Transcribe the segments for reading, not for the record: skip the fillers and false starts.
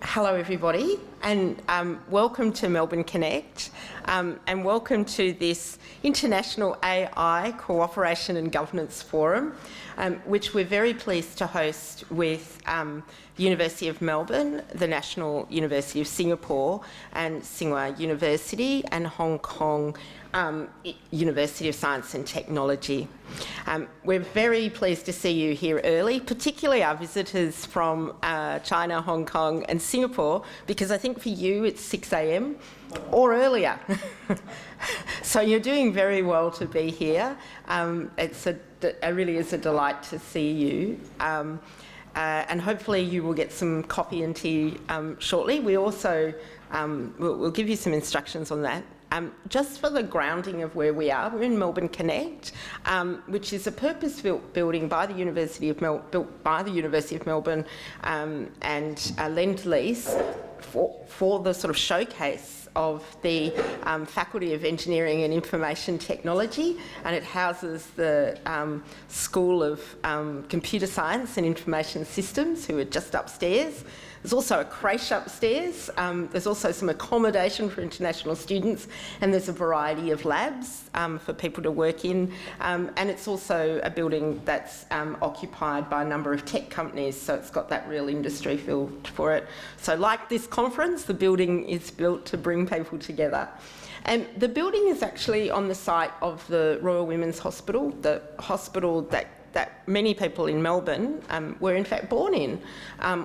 Hello everybody, and welcome to Melbourne Connect, and welcome to this International AI Cooperation and Governance Forum, which we're very pleased to host with the University of Melbourne, the National University of Singapore, and Tsinghua University, and Hong Kong University of Science and Technology. We're very pleased to see you here early, particularly our visitors from China, Hong Kong and Singapore, because I think for you it's 6 a.m. or earlier. So you're doing very well to be here. It really is a delight to see you. And hopefully you will get some coffee and tea shortly. We also, we'll give you some instructions on that. Just for the grounding of where we are, we're in Melbourne Connect, which is a purpose-built building by the University of Melbourne and a lend-lease for the sort of showcase of the Faculty of Engineering and Information Technology, and it houses the School of Computer Science and Information Systems, who are just upstairs. There's also a creche upstairs, there's also some accommodation for international students, and there's a variety of labs for people to work in, and it's also a building that's occupied by a number of tech companies, so it's got that real industry feel for it. So like this conference, the building is built to bring people together. And the building is actually on the site of the Royal Women's Hospital, the hospital that many people in Melbourne were in fact born in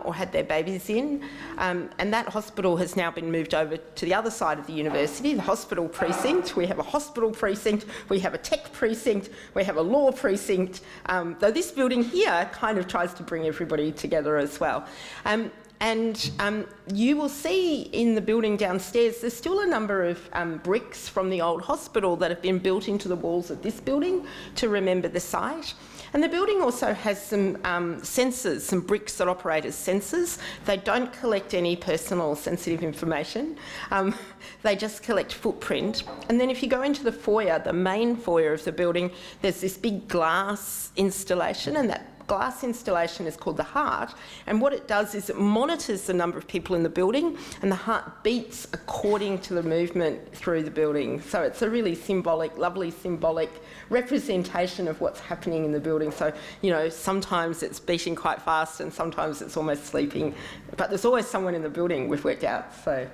or had their babies in. And that hospital has now been moved over to the other side of the university, the hospital precinct. We have a hospital precinct, we have a tech precinct, we have a law precinct, though this building here kind of tries to bring everybody together as well. And you will see in the building downstairs, there's still a number of bricks from the old hospital that have been built into the walls of this building to remember the site. And the building also has some sensors, some bricks that operate as sensors. They don't collect any personal sensitive information. They just collect footprint. And then if you go into the foyer, the main foyer of the building, there's this big glass installation, and that glass installation is called the heart, and what it does is it monitors the number of people in the building, and the heart beats according to the movement through the building. So it's a really symbolic, lovely symbolic representation of what's happening in the building. So, you know, sometimes it's beating quite fast and sometimes it's almost sleeping, but there's always someone in the building, we've worked out, so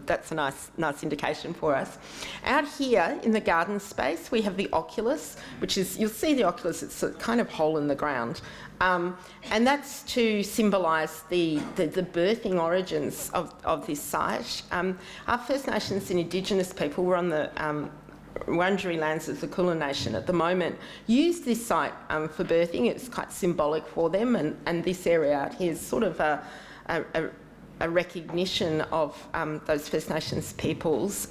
that's a nice indication for us. Out here in the garden space, we have the oculus, which is, you'll see the oculus, it's a kind of hole in the ground. And that's to symbolise the birthing origins of this site. Our First Nations and Indigenous people were on the Wurundjeri lands of the Kulin Nation at the moment, used this site for birthing. It's quite symbolic for them, and this area out here is sort of a recognition of those First Nations peoples.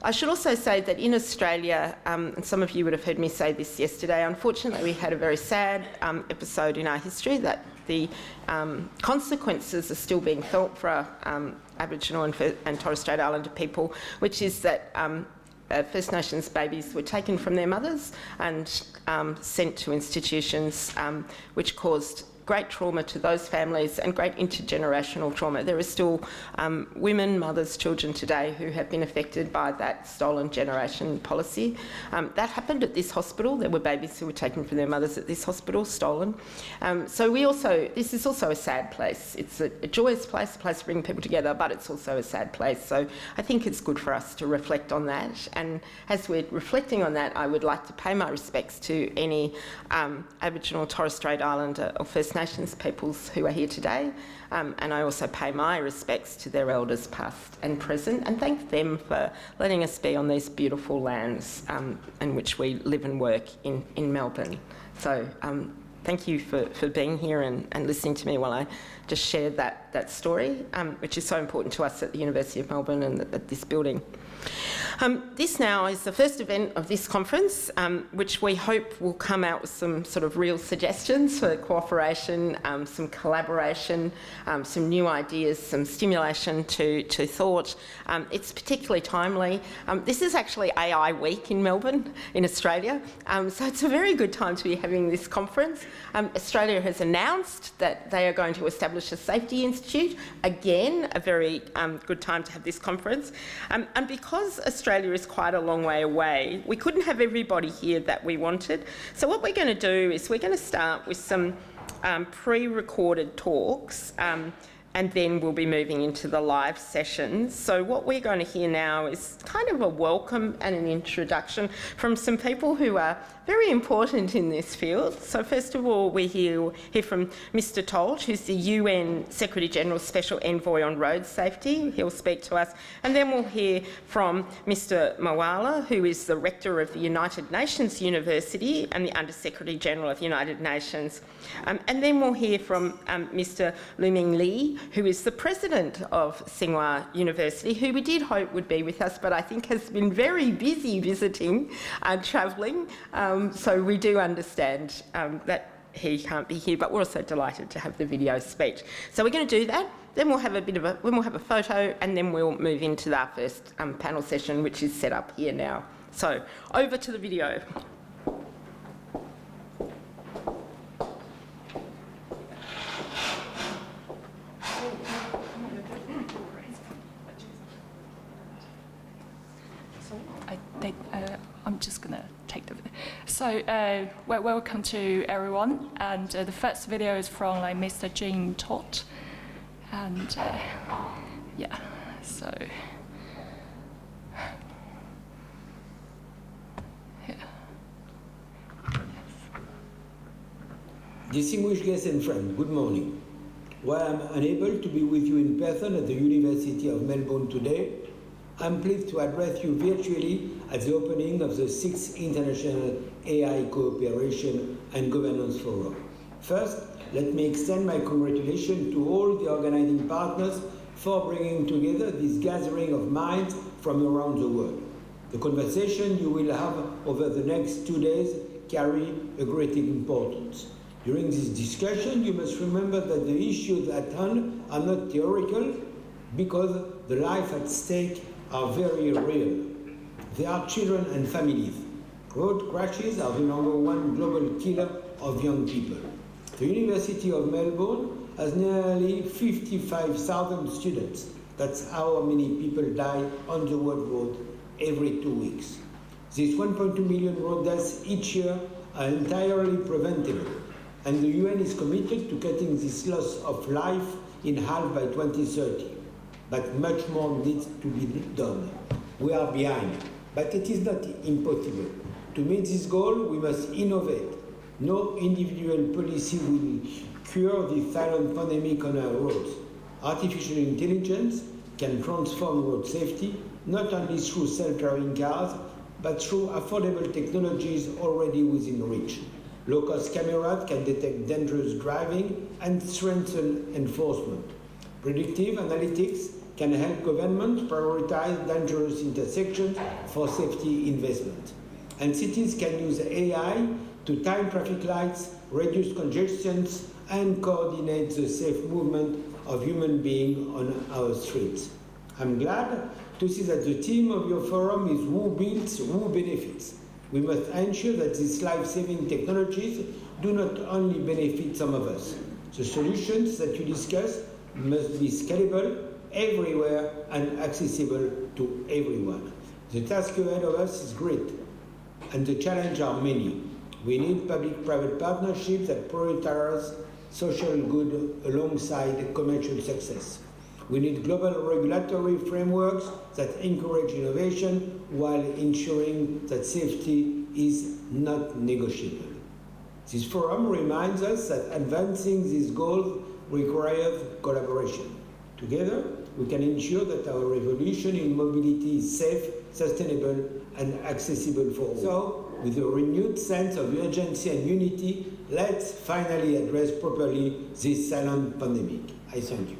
I should also say that in Australia, and some of you would have heard me say this yesterday, unfortunately we had a very sad episode in our history that the consequences are still being felt for our Aboriginal and Torres Strait Islander people, which is that First Nations babies were taken from their mothers and sent to institutions, which caused great trauma to those families and great intergenerational trauma. There are still women, mothers, children today who have been affected by that stolen generation policy. That happened at this hospital. There were babies who were taken from their mothers at this hospital, stolen. So this is also a sad place. It's a joyous place, a place to bring people together, but it's also a sad place. So I think it's good for us to reflect on that. And as we're reflecting on that, I would like to pay my respects to any Aboriginal, Torres Strait Islander or First Nations peoples who are here today, and I also pay my respects to their elders past and present, and thank them for letting us be on these beautiful lands in which we live and work in Melbourne. So thank you for being here and listening to me while I just shared that story, which is so important to us at the University of Melbourne and at this building. This now is the first event of this conference, which we hope will come out with some sort of real suggestions for cooperation, some collaboration, some new ideas, some stimulation to thought. It's particularly timely. This is actually AI Week in Melbourne, in Australia, so it's a very good time to be having this conference. Australia has announced that they are going to establish a safety institute. Again, a very good time to have this conference. And because Australia is quite a long way away, we couldn't have everybody here that we wanted. So what we're going to do is we're going to start with some pre-recorded talks, and then we'll be moving into the live sessions. So what we're going to hear now is kind of a welcome and an introduction from some people who are very important in this field. So first of all, we hear from Mr. Todt, who's the UN Secretary-General's Special Envoy on Road Safety. He'll speak to us. And then we'll hear from Mr. Marwala, who is the Rector of the United Nations University and the Under-Secretary-General of the United Nations. And then we'll hear from Mr. Luming Li, who is the President of Tsinghua University, who we did hope would be with us, but I think has been very busy visiting and travelling. So we do understand that he can't be here, but we're also delighted to have the video speech. So we're going to do that. Then we'll have a photo, and then we'll move into our first panel session, which is set up here now. So over to the video. I'm just going to take the video. So, welcome to everyone. And the first video is from Mr. Todt. And yeah, so. Yeah. Distinguished guests and friends, good morning. While I'm unable to be with you in person at the University of Melbourne today, I'm pleased to address you virtually at the opening of the 6th International AI Cooperation and Governance Forum. First, let me extend my congratulations to all the organizing partners for bringing together this gathering of minds from around the world. The conversation you will have over the next 2 days carry a great importance. During this discussion, you must remember that the issues at hand are not theoretical, because the life at stake are very real. They are children and families. Road crashes are the #1 global killer of young people. The University of Melbourne has nearly 55,000 students. That's how many people die on the world road every 2 weeks. These 1.2 million road deaths each year are entirely preventable, and the UN is committed to cutting this loss of life in half by 2030. But much more needs to be done. We are behind, but it is not impossible. To meet this goal, we must innovate. No individual policy will cure the silent pandemic on our roads. Artificial intelligence can transform road safety, not only through self-driving cars, but through affordable technologies already within reach. Low-cost cameras can detect dangerous driving and strengthen enforcement. Predictive analytics can help governments prioritize dangerous intersections for safety investment. And cities can use AI to time traffic lights, reduce congestions, and coordinate the safe movement of human beings on our streets. I'm glad to see that the theme of your forum is who builds, who benefits. We must ensure that these life-saving technologies do not only benefit some of us. The solutions that you discuss must be scalable everywhere and accessible to everyone. The task ahead of us is great, and the challenges are many. We need public-private partnerships that prioritize social good alongside commercial success. We need global regulatory frameworks that encourage innovation while ensuring that safety is not negotiable. This forum reminds us that advancing these goals requires collaboration. Together, we can ensure that our revolution in mobility is safe, sustainable, and accessible for all. So, with a renewed sense of urgency and unity, let's finally address properly this silent pandemic. I thank you.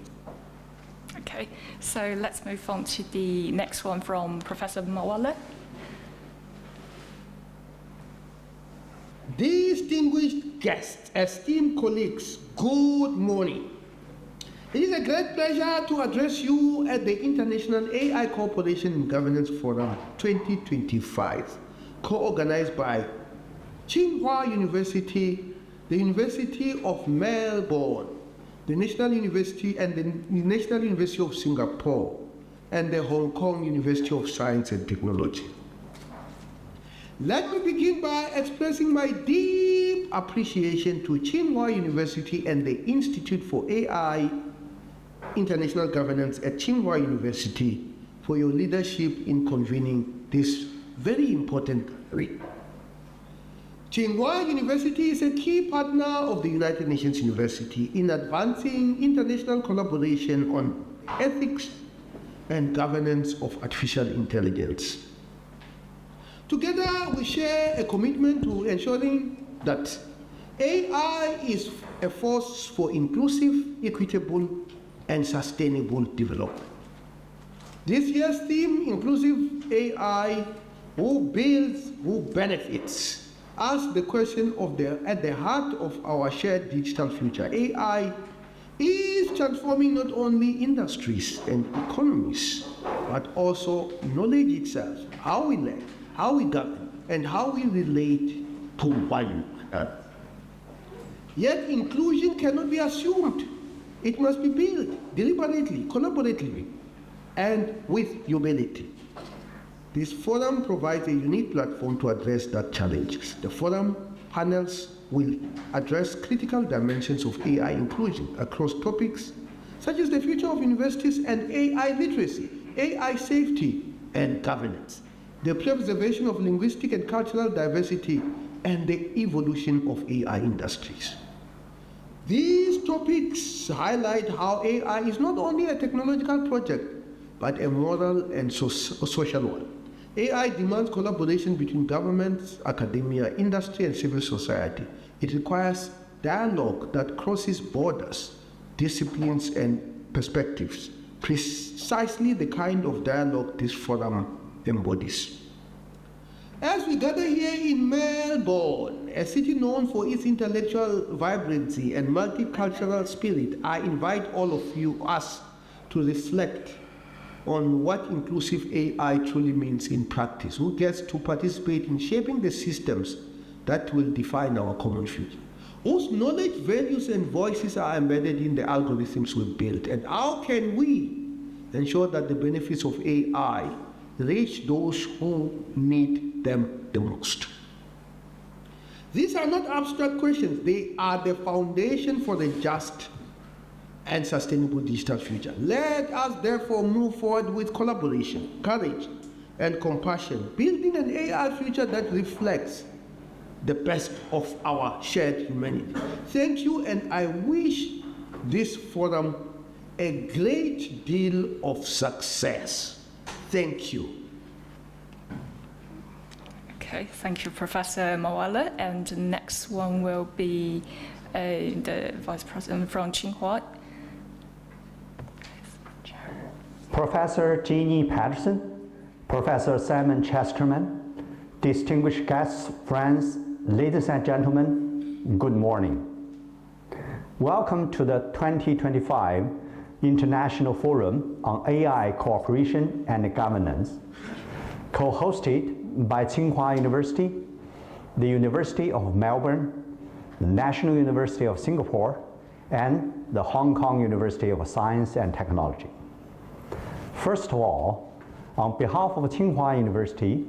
Okay, so let's move on to the next one from Professor Marwala. Distinguished guests, esteemed colleagues, good morning. It is a great pleasure to address you at the International AI Cooperation and Governance Forum 2025, co-organized by Tsinghua University, the University of Melbourne, the National University and the National University of Singapore, and the Hong Kong University of Science and Technology. Let me begin by expressing my deep appreciation to Tsinghua University and the Institute for AI International Governance at Tsinghua University for your leadership in convening this very important gathering. Tsinghua University is a key partner of the United Nations University in advancing international collaboration on ethics and governance of artificial intelligence. Together, we share a commitment to ensuring that AI is a force for inclusive, equitable, and sustainable development. This year's theme, Inclusive AI, who builds, who benefits, asks the question at the heart of our shared digital future. AI is transforming not only industries and economies, but also knowledge itself, how we learn, how we govern, and how we relate to one another. Yet inclusion cannot be assumed. It must be built deliberately, collaboratively, and with humility. This forum provides a unique platform to address that challenge. The forum panels will address critical dimensions of AI inclusion across topics such as the future of universities and AI literacy, AI safety and governance, the preservation of linguistic and cultural diversity, and the evolution of AI industries. These topics highlight how AI is not only a technological project, but a moral and social one. AI demands collaboration between governments, academia, industry, and civil society. It requires dialogue that crosses borders, disciplines, and perspectives, precisely the kind of dialogue this forum embodies. As we gather here in Melbourne, a city known for its intellectual vibrancy and multicultural spirit, I invite all of us to reflect on what inclusive AI truly means in practice, who gets to participate in shaping the systems that will define our common future, whose knowledge, values, and voices are embedded in the algorithms we build, and how can we ensure that the benefits of AI reach those who need them the most. These are not abstract questions, they are the foundation for a just and sustainable digital future. Let us therefore move forward with collaboration, courage, and compassion, building an AI future that reflects the best of our shared humanity. Thank you, and I wish this forum a great deal of success. Thank you. Okay, thank you, Professor Marwala. And the next one will be the Vice President from Tsinghua. Professor Jeannie Patterson, Professor Simon Chesterman, distinguished guests, friends, ladies and gentlemen, good morning. Welcome to the 2025 International Forum on AI Cooperation and Governance, co-hosted by Tsinghua University, the University of Melbourne, the National University of Singapore, and the Hong Kong University of Science and Technology. First of all, on behalf of Tsinghua University,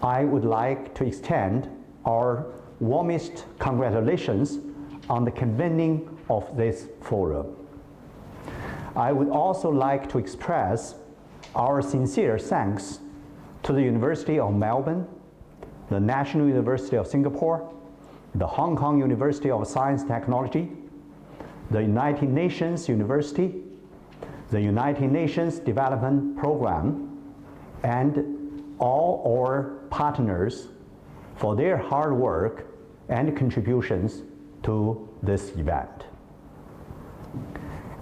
I would like to extend our warmest congratulations on the convening of this forum. I would also like to express our sincere thanks to the University of Melbourne, the National University of Singapore, the Hong Kong University of Science and Technology, the United Nations University, the United Nations Development Program, and all our partners for their hard work and contributions to this event.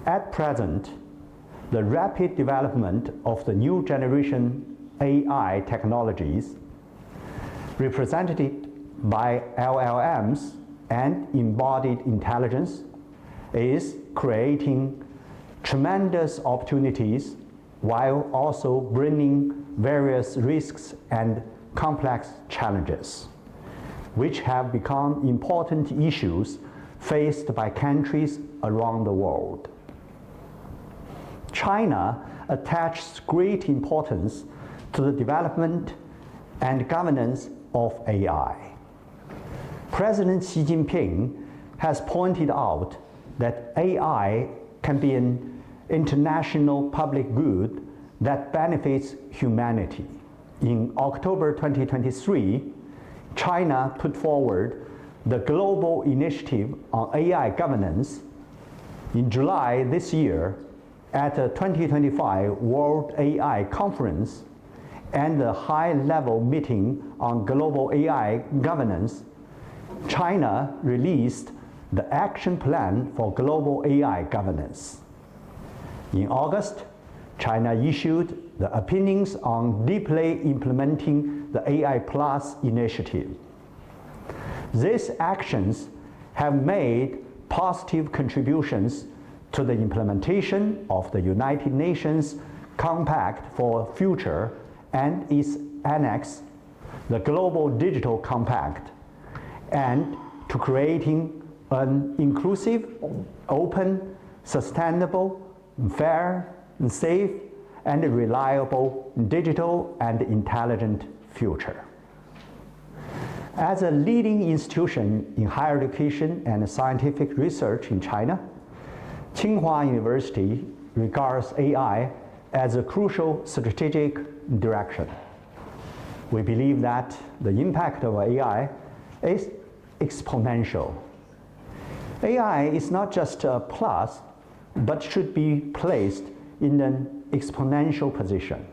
At present, the rapid development of the new generation AI technologies, represented by LLMs and embodied intelligence, is creating tremendous opportunities while also bringing various risks and complex challenges. which have become important issues faced by countries around the world. China attaches great importance to the development and governance of AI. President Xi Jinping has pointed out that AI can be an international public good that benefits humanity. In October 2023, China put forward the Global Initiative on AI Governance. In July this year, at the 2025 World AI Conference and the high-level meeting on global AI governance, China released the Action Plan for Global AI Governance. In August, China issued the Opinions on Deeply Implementing the AI Plus Initiative. These actions have made positive contributions to the implementation of the United Nations Compact for Future and its annex, the Global Digital Compact, and to creating an inclusive, open, sustainable, fair, safe, and reliable digital and intelligent future. As a leading institution in higher education and scientific research in China, Tsinghua University regards AI as a crucial strategic direction. We believe that the impact of AI is exponential. AI is not just a plus, but should be placed in an exponential position.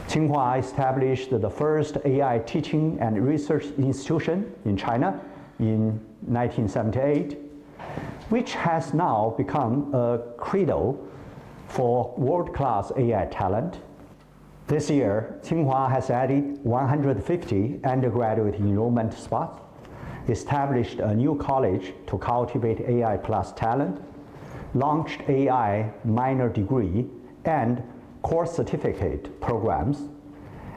Tsinghua established the first AI teaching and research institution in China in 1978, which has now become a cradle for world-class AI talent. This year, Tsinghua has added 150 undergraduate enrollment spots, established a new college to cultivate AI plus talent, launched AI minor degree and course certificate programs,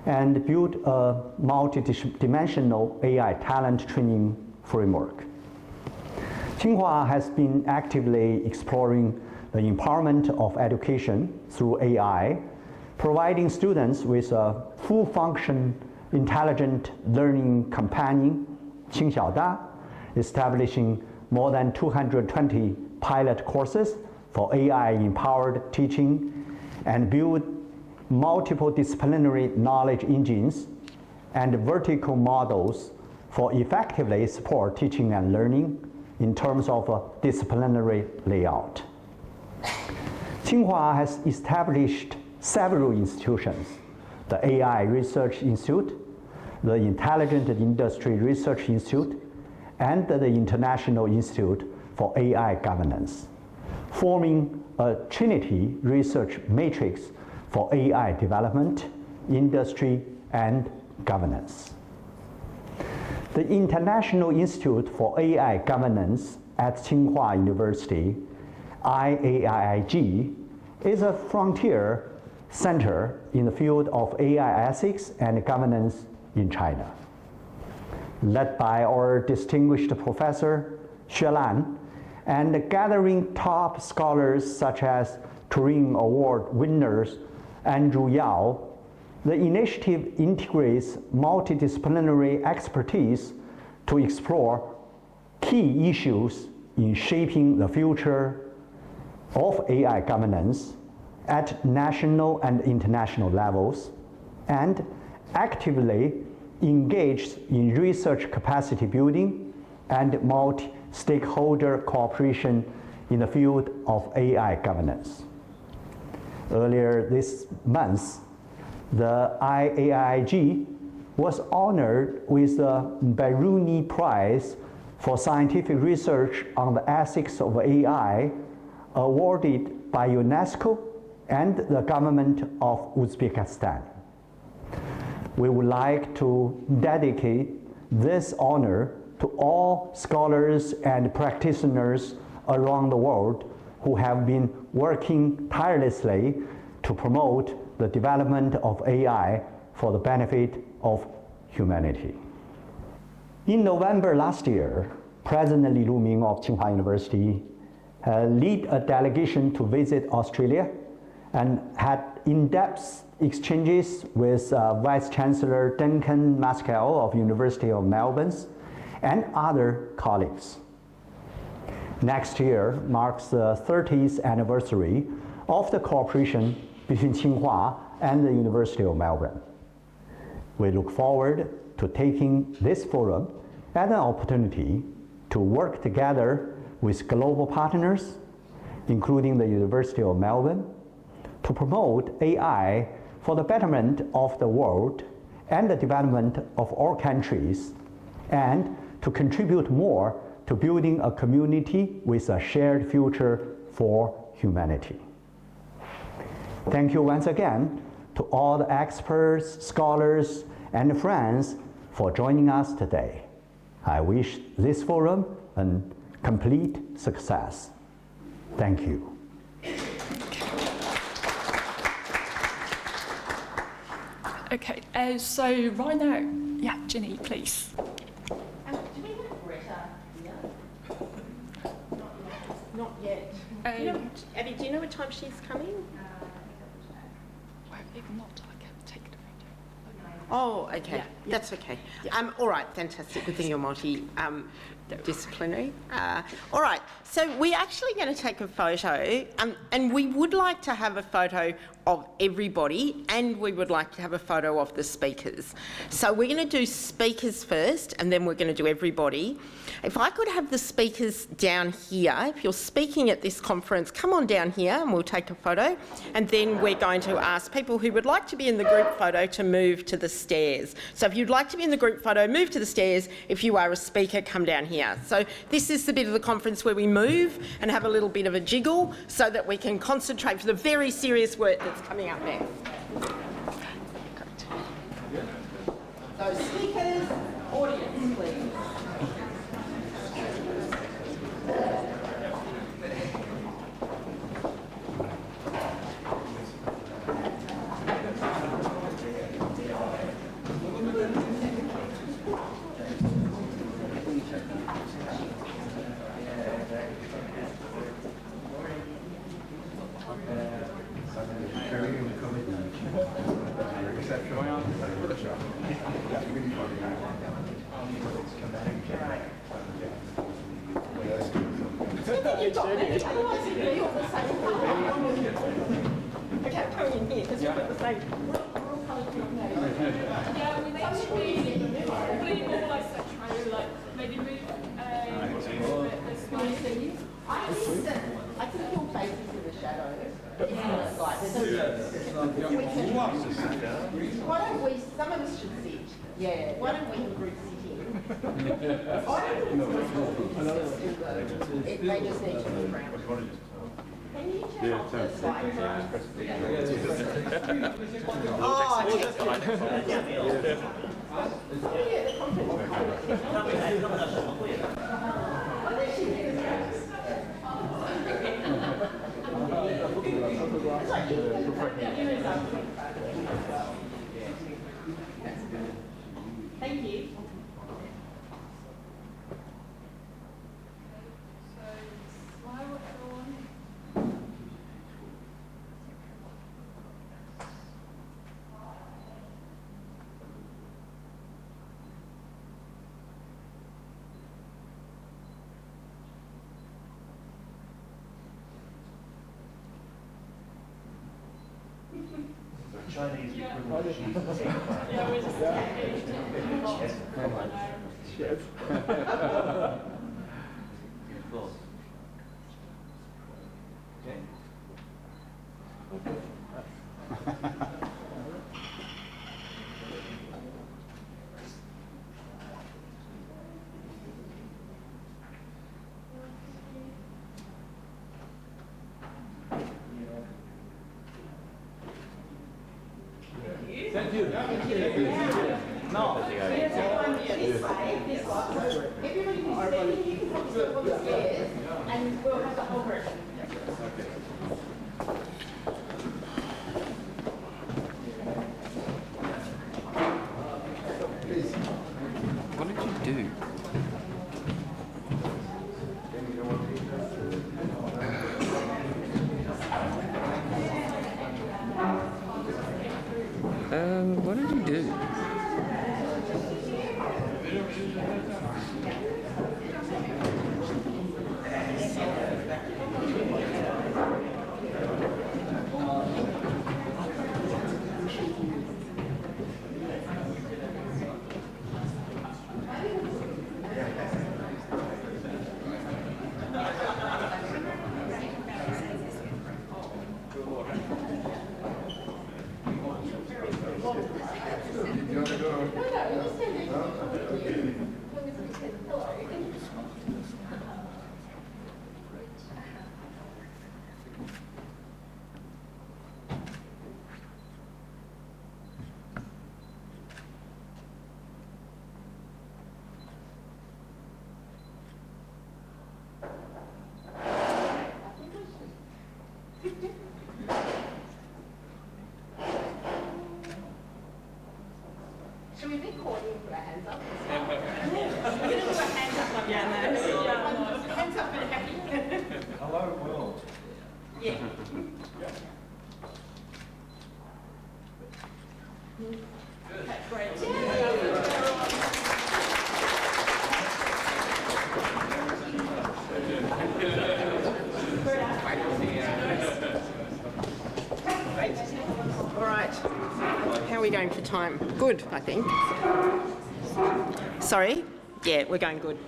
and built a multi-dimensional AI talent training framework. Tsinghua has been actively exploring the empowerment of education through AI, providing students with a full-function, intelligent learning companion, Qingxiaoda, establishing more than 220 pilot courses for AI-empowered teaching, and build multiple disciplinary knowledge engines and vertical models for effectively support teaching and learning in terms of a disciplinary layout. Tsinghua has established several institutions: the AI Research Institute, the Intelligent Industry Research Institute, and the International Institute for AI Governance, forming a Trinity research matrix for AI development, industry, and governance. The International Institute for AI Governance at Tsinghua University, IAICGF, is a frontier center in the field of AI ethics and governance in China. Led by our distinguished professor, Xue Lan, and gathering top scholars such as Turing Award winners Andrew Yao, the initiative integrates multidisciplinary expertise to explore key issues in shaping the future of AI governance at national and international levels, and actively engaged in research capacity building and multi-stakeholder cooperation in the field of AI governance. Earlier this month, the IAICGF was honored with the Biruni Prize for Scientific Research on the Ethics of AI, awarded by UNESCO and the government of Uzbekistan. We would like to dedicate this honor to all scholars and practitioners around the world who have been working tirelessly to promote the development of AI for the benefit of humanity. In November last year, President Li Luming of Tsinghua University led a delegation to visit Australia and had in-depth exchanges with Vice Chancellor Duncan Maskell of University of Melbourne and other colleagues. Next year marks the 30th anniversary of the cooperation between Tsinghua and the University of Melbourne. We look forward to taking this forum as an opportunity to work together with global partners, including the University of Melbourne, to promote AI for the betterment of the world and the development of all countries, and to contribute more to building a community with a shared future for humanity. Thank you once again to all the experts, scholars, and friends for joining us today. I wish this forum a complete success. Thank you. Okay, so right now, yeah, Ginny, please. Do we have Greta here? Not yet. Abby, do you know what time she's coming? Well, if not, I can take the photo. Oh, okay. That's okay. All right, fantastic. Good thing you're multi-disciplinary. All right, so we're actually going to take a photo, and we would like to have a photo of everybody, and we would like to have a photo of the speakers. So we're going to do speakers first, and then we're going to do everybody. If I could have the speakers down here, if you're speaking at this conference, come on down here and we'll take a photo. And then we're going to ask people who would like to be in the group photo to move to the stairs. So if you'd like to be in the group photo, move to the stairs. If you are a speaker, come down here. So this is the bit of the conference where we move and have a little bit of a jiggle so that we can concentrate for the very serious work that's coming up next. So speakers, audience, please. Okay, come in here because we've got the same. Yeah, we probably more like try to like maybe move the smiley thing. I think your face is in the shadow. Yes. Why don't we, some of us should sit. Yeah, why don't we have a group sitting? They just need to move around. Can you turn off the slide? Oh, okay. Thank you. Chinese equivalent of cheese. Yeah, we're just Chef. Thank you. No. Everybody who's standing, you can probably step on the stairs and we'll have the whole group. What did you do? What did he do? Should we be recording and put our hands up? We're going to do our hands up like that. Hands up and happy. Hello, world. Yeah. Great. All right. How are we going for time? Good, I think. Sorry? Yeah, we're going good.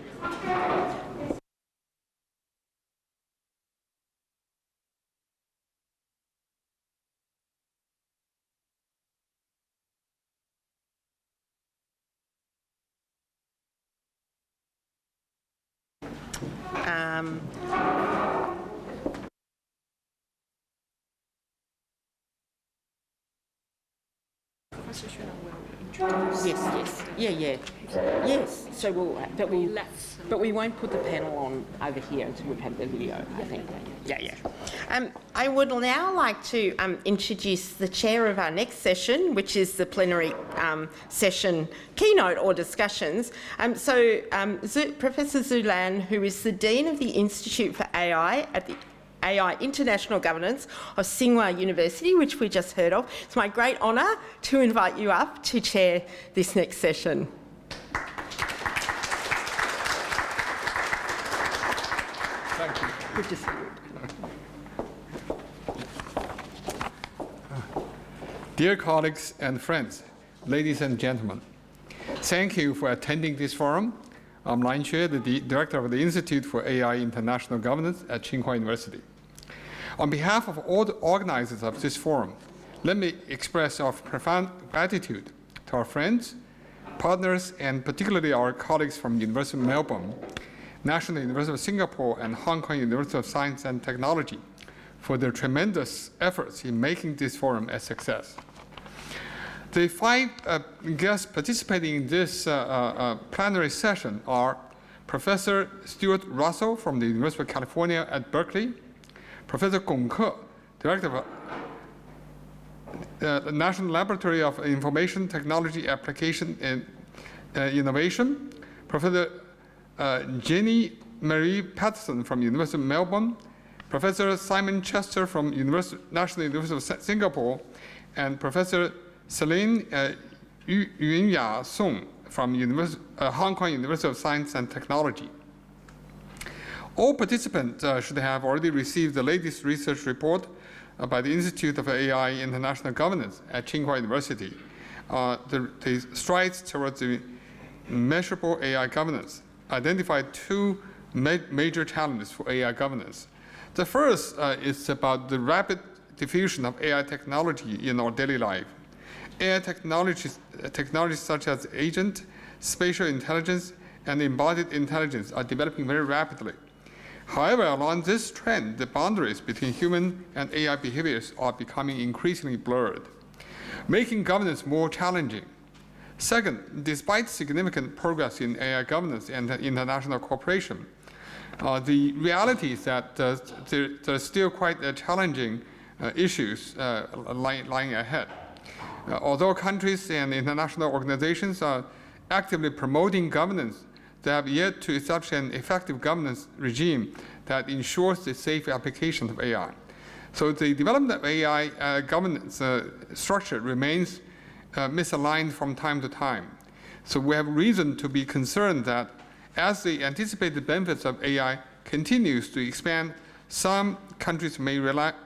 Yes. Yes. So but we won't put the panel on over here until we've had the video, I think. Yeah. I would now like to introduce the chair of our next session, which is the plenary session keynote or discussions. Professor Zhu Lan, who is the Dean of the Institute for AI at the AI International Governance of Tsinghua University, which we just heard of. It's my great honour to invite you up to chair this next session. Thank you. Good to see you. Dear colleagues and friends, ladies and gentlemen, thank you for attending this forum. I'm Lan Xue, the Director of the Institute for AI International Governance at Tsinghua University. On behalf of all the organizers of this forum, let me express our profound gratitude to our friends, partners, and particularly our colleagues from the University of Melbourne, National University of Singapore, and Hong Kong University of Science and Technology for their tremendous efforts in making this forum a success. The 5 guests participating in this plenary session are Professor Stuart Russell from the University of California at Berkeley, Professor Gong, Director of the National Laboratory of Information Technology Application and Innovation, Professor Jenny Marie Patterson from the University of Melbourne, Professor Simon Chester from National University of Singapore, and Professor Celine Yunya Song from Hong Kong University of Science and Technology. All participants should have already received the latest research report by the Institute of AI International Governance at Tsinghua University, the strides towards the measurable AI governance identified 2 major challenges for AI governance. The first is about the rapid diffusion of AI technology in our daily life. AI technologies such as agent, spatial intelligence, and embodied intelligence are developing very rapidly. However, along this trend, the boundaries between human and AI behaviors are becoming increasingly blurred, making governance more challenging. Second, despite significant progress in AI governance and international cooperation, the reality is that there are still quite challenging issues lying ahead. Although countries and international organizations are actively promoting governance, they have yet to establish an effective governance regime that ensures the safe application of AI. So the development of AI governance structure remains misaligned from time to time. So we have reason to be concerned that as the anticipated benefits of AI continues to expand, some countries may relax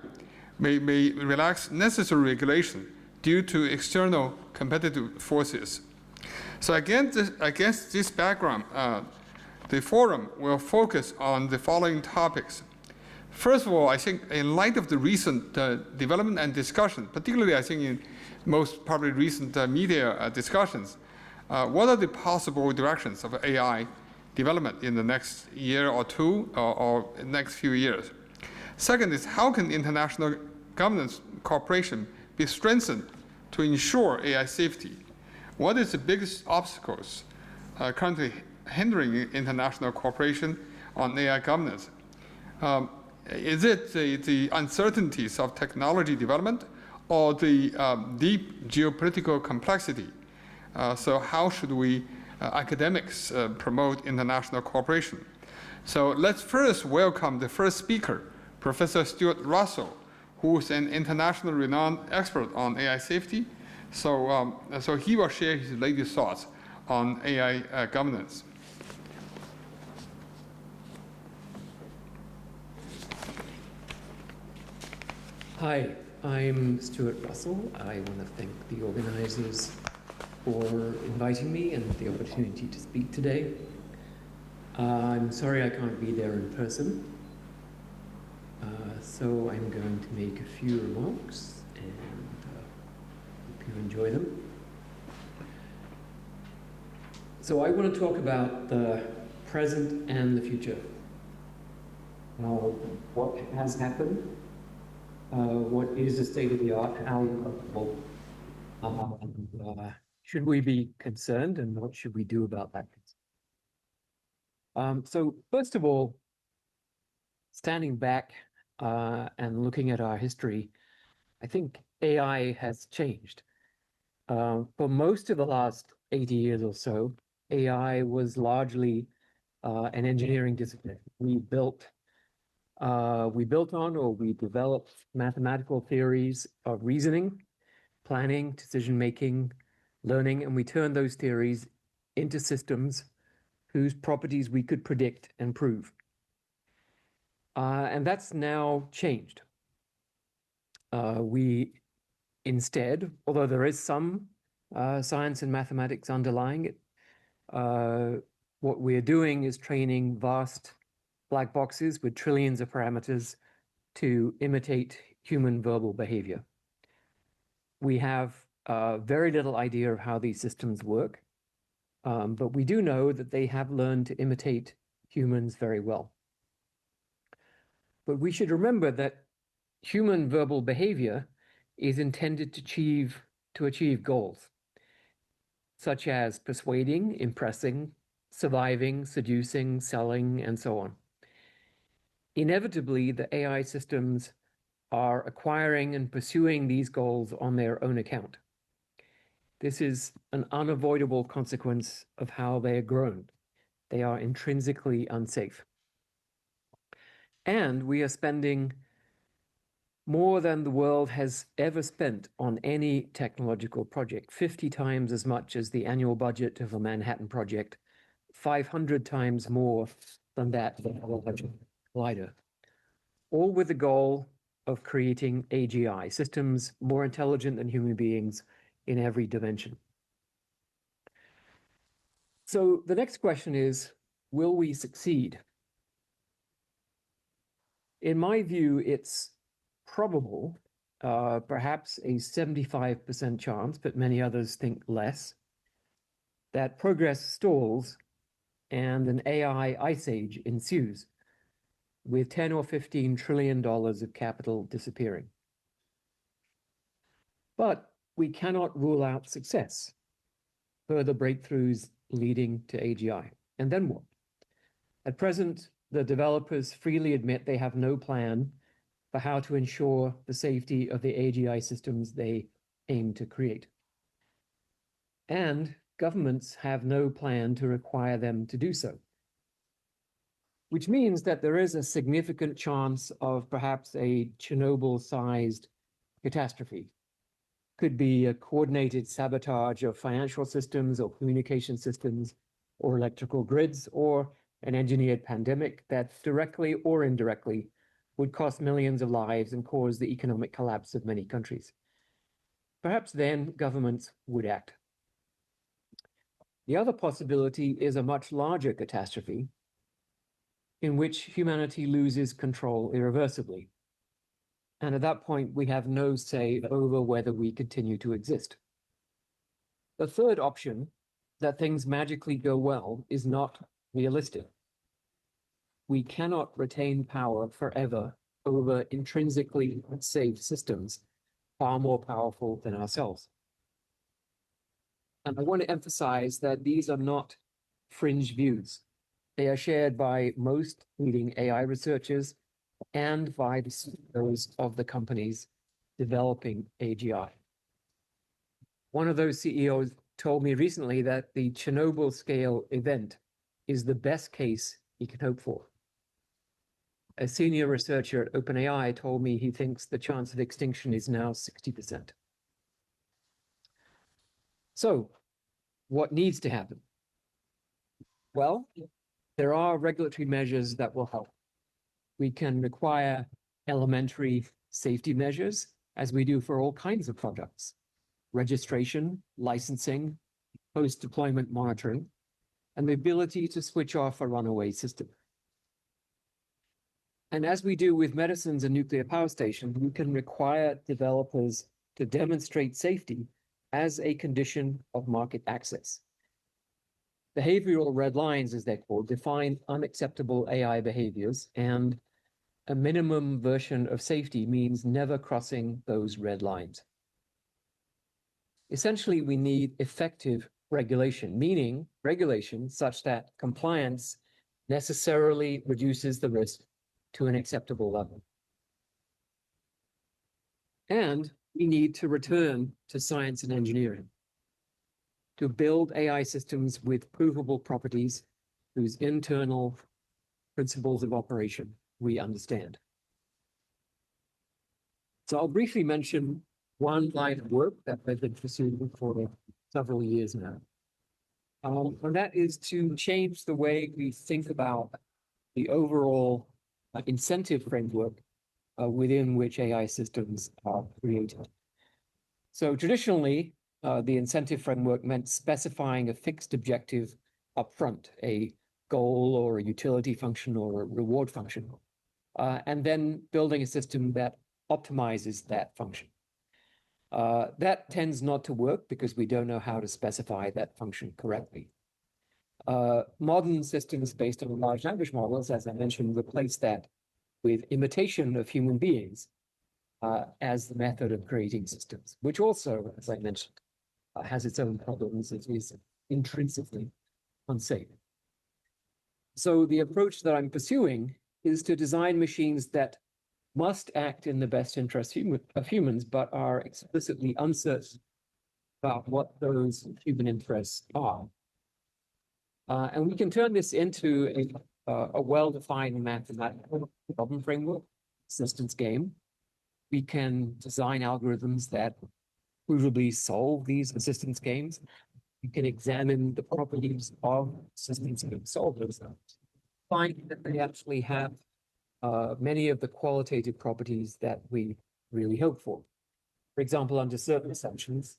necessary regulation due to external competitive forces. So against this background, the forum will focus on the following topics. First of all, I think in light of the recent development and discussion, particularly I think in most probably recent media discussions, what are the possible directions of AI development in the next year or two or next few years? Second is, how can international governance cooperation be strengthened to ensure AI safety? What is the biggest obstacles currently hindering international cooperation on AI governance? Is it the uncertainties of technology development or the deep geopolitical complexity? So how should we academics promote international cooperation? So let's first welcome the first speaker, Professor Stuart Russell, who is an internationally renowned expert on AI safety. So he will share his latest thoughts on AI governance. Hi, I'm Stuart Russell. I want to thank the organizers for inviting me and the opportunity to speak today. I'm sorry I can't be there in person, so I'm going to make a few remarks and hope you enjoy them. So I want to talk about the present and the future. What has happened, what is the state of the art, how should we be concerned, and what should we do about that? So first of all, standing back and looking at our history, I think AI has changed. For most of the last 80 years or so, AI was largely an engineering discipline. We built on or we developed mathematical theories of reasoning, planning, decision-making, learning, and we turned those theories into systems whose properties we could predict and prove. And that's now changed. We instead, although there is some science and mathematics underlying it, what we're doing is training vast black boxes with trillions of parameters to imitate human verbal behavior. We have very little idea of how these systems work, but we do know that they have learned to imitate humans very well. But we should remember that human verbal behavior is intended to achieve goals, such as persuading, impressing, surviving, seducing, selling, and so on. Inevitably, the AI systems are acquiring and pursuing these goals on their own account. This is an unavoidable consequence of how they are grown. They are intrinsically unsafe. And we are spending more than the world has ever spent on any technological project, 50 times as much as the annual budget of a Manhattan project, 500 times more than that of a Large Collider, all with the goal of creating AGI, systems more intelligent than human beings in every dimension. So the next question is, will we succeed? In my view, it's probable, perhaps a 75% chance, but many others think less, that progress stalls and an AI ice age ensues, with 10 or 15 trillion dollars of capital disappearing. But we cannot rule out success, further breakthroughs leading to AGI. And then what? At present, the developers freely admit they have no plan for how to ensure the safety of the AGI systems they aim to create. And governments have no plan to require them to do so, which means that there is a significant chance of perhaps a Chernobyl-sized catastrophe, could be a coordinated sabotage of financial systems or communication systems or electrical grids, or an engineered pandemic that directly or indirectly would cost millions of lives and cause the economic collapse of many countries. Perhaps then governments would act. The other possibility is a much larger catastrophe in which humanity loses control irreversibly. And at that point, we have no say over whether we continue to exist. The third option, that things magically go well, is not realistic. We cannot retain power forever over intrinsically unsafe systems far more powerful than ourselves. And I want to emphasize that these are not fringe views. They are shared by most leading AI researchers and by the CEOs of the companies developing AGI. One of those CEOs told me recently that the Chernobyl scale event is the best case he can hope for. A senior researcher at OpenAI told me he thinks the chance of extinction is now 60%. So, what needs to happen? Well, there are regulatory measures that will help. We can require elementary safety measures, as we do for all kinds of products: registration, licensing, post-deployment monitoring, and the ability to switch off a runaway system. And as we do with medicines and nuclear power stations, we can require developers to demonstrate safety as a condition of market access. Behavioral red lines, as they're called, define unacceptable AI behaviors, and a minimum version of safety means never crossing those red lines. Essentially, we need effective regulation, meaning regulation such that compliance necessarily reduces the risk to an acceptable level. And we need to return to science and engineering to build AI systems with provable properties whose internal principles of operation we understand. So I'll briefly mention one line of work that I've been pursuing for several years now. And that is to change the way we think about the overall incentive framework within which AI systems are created. So traditionally, the incentive framework meant specifying a fixed objective upfront, a goal or a utility function or a reward function, and then building a system that optimizes that function. That tends not to work because we don't know how to specify that function correctly. Modern systems based on large language models, as I mentioned, replace that with imitation of human beings as the method of creating systems, which also, as I mentioned, has its own problems. It is intrinsically unsafe. So the approach that I'm pursuing is to design machines that must act in the best interest of humans, but are explicitly uncertain about what those human interests are. And we can turn this into a well-defined mathematical problem framework, systems game. We can design algorithms that provably solve these assistance games. We can examine the properties of systems game solvers, find that they actually have many of the qualitative properties that we really hope for. For example, under certain assumptions,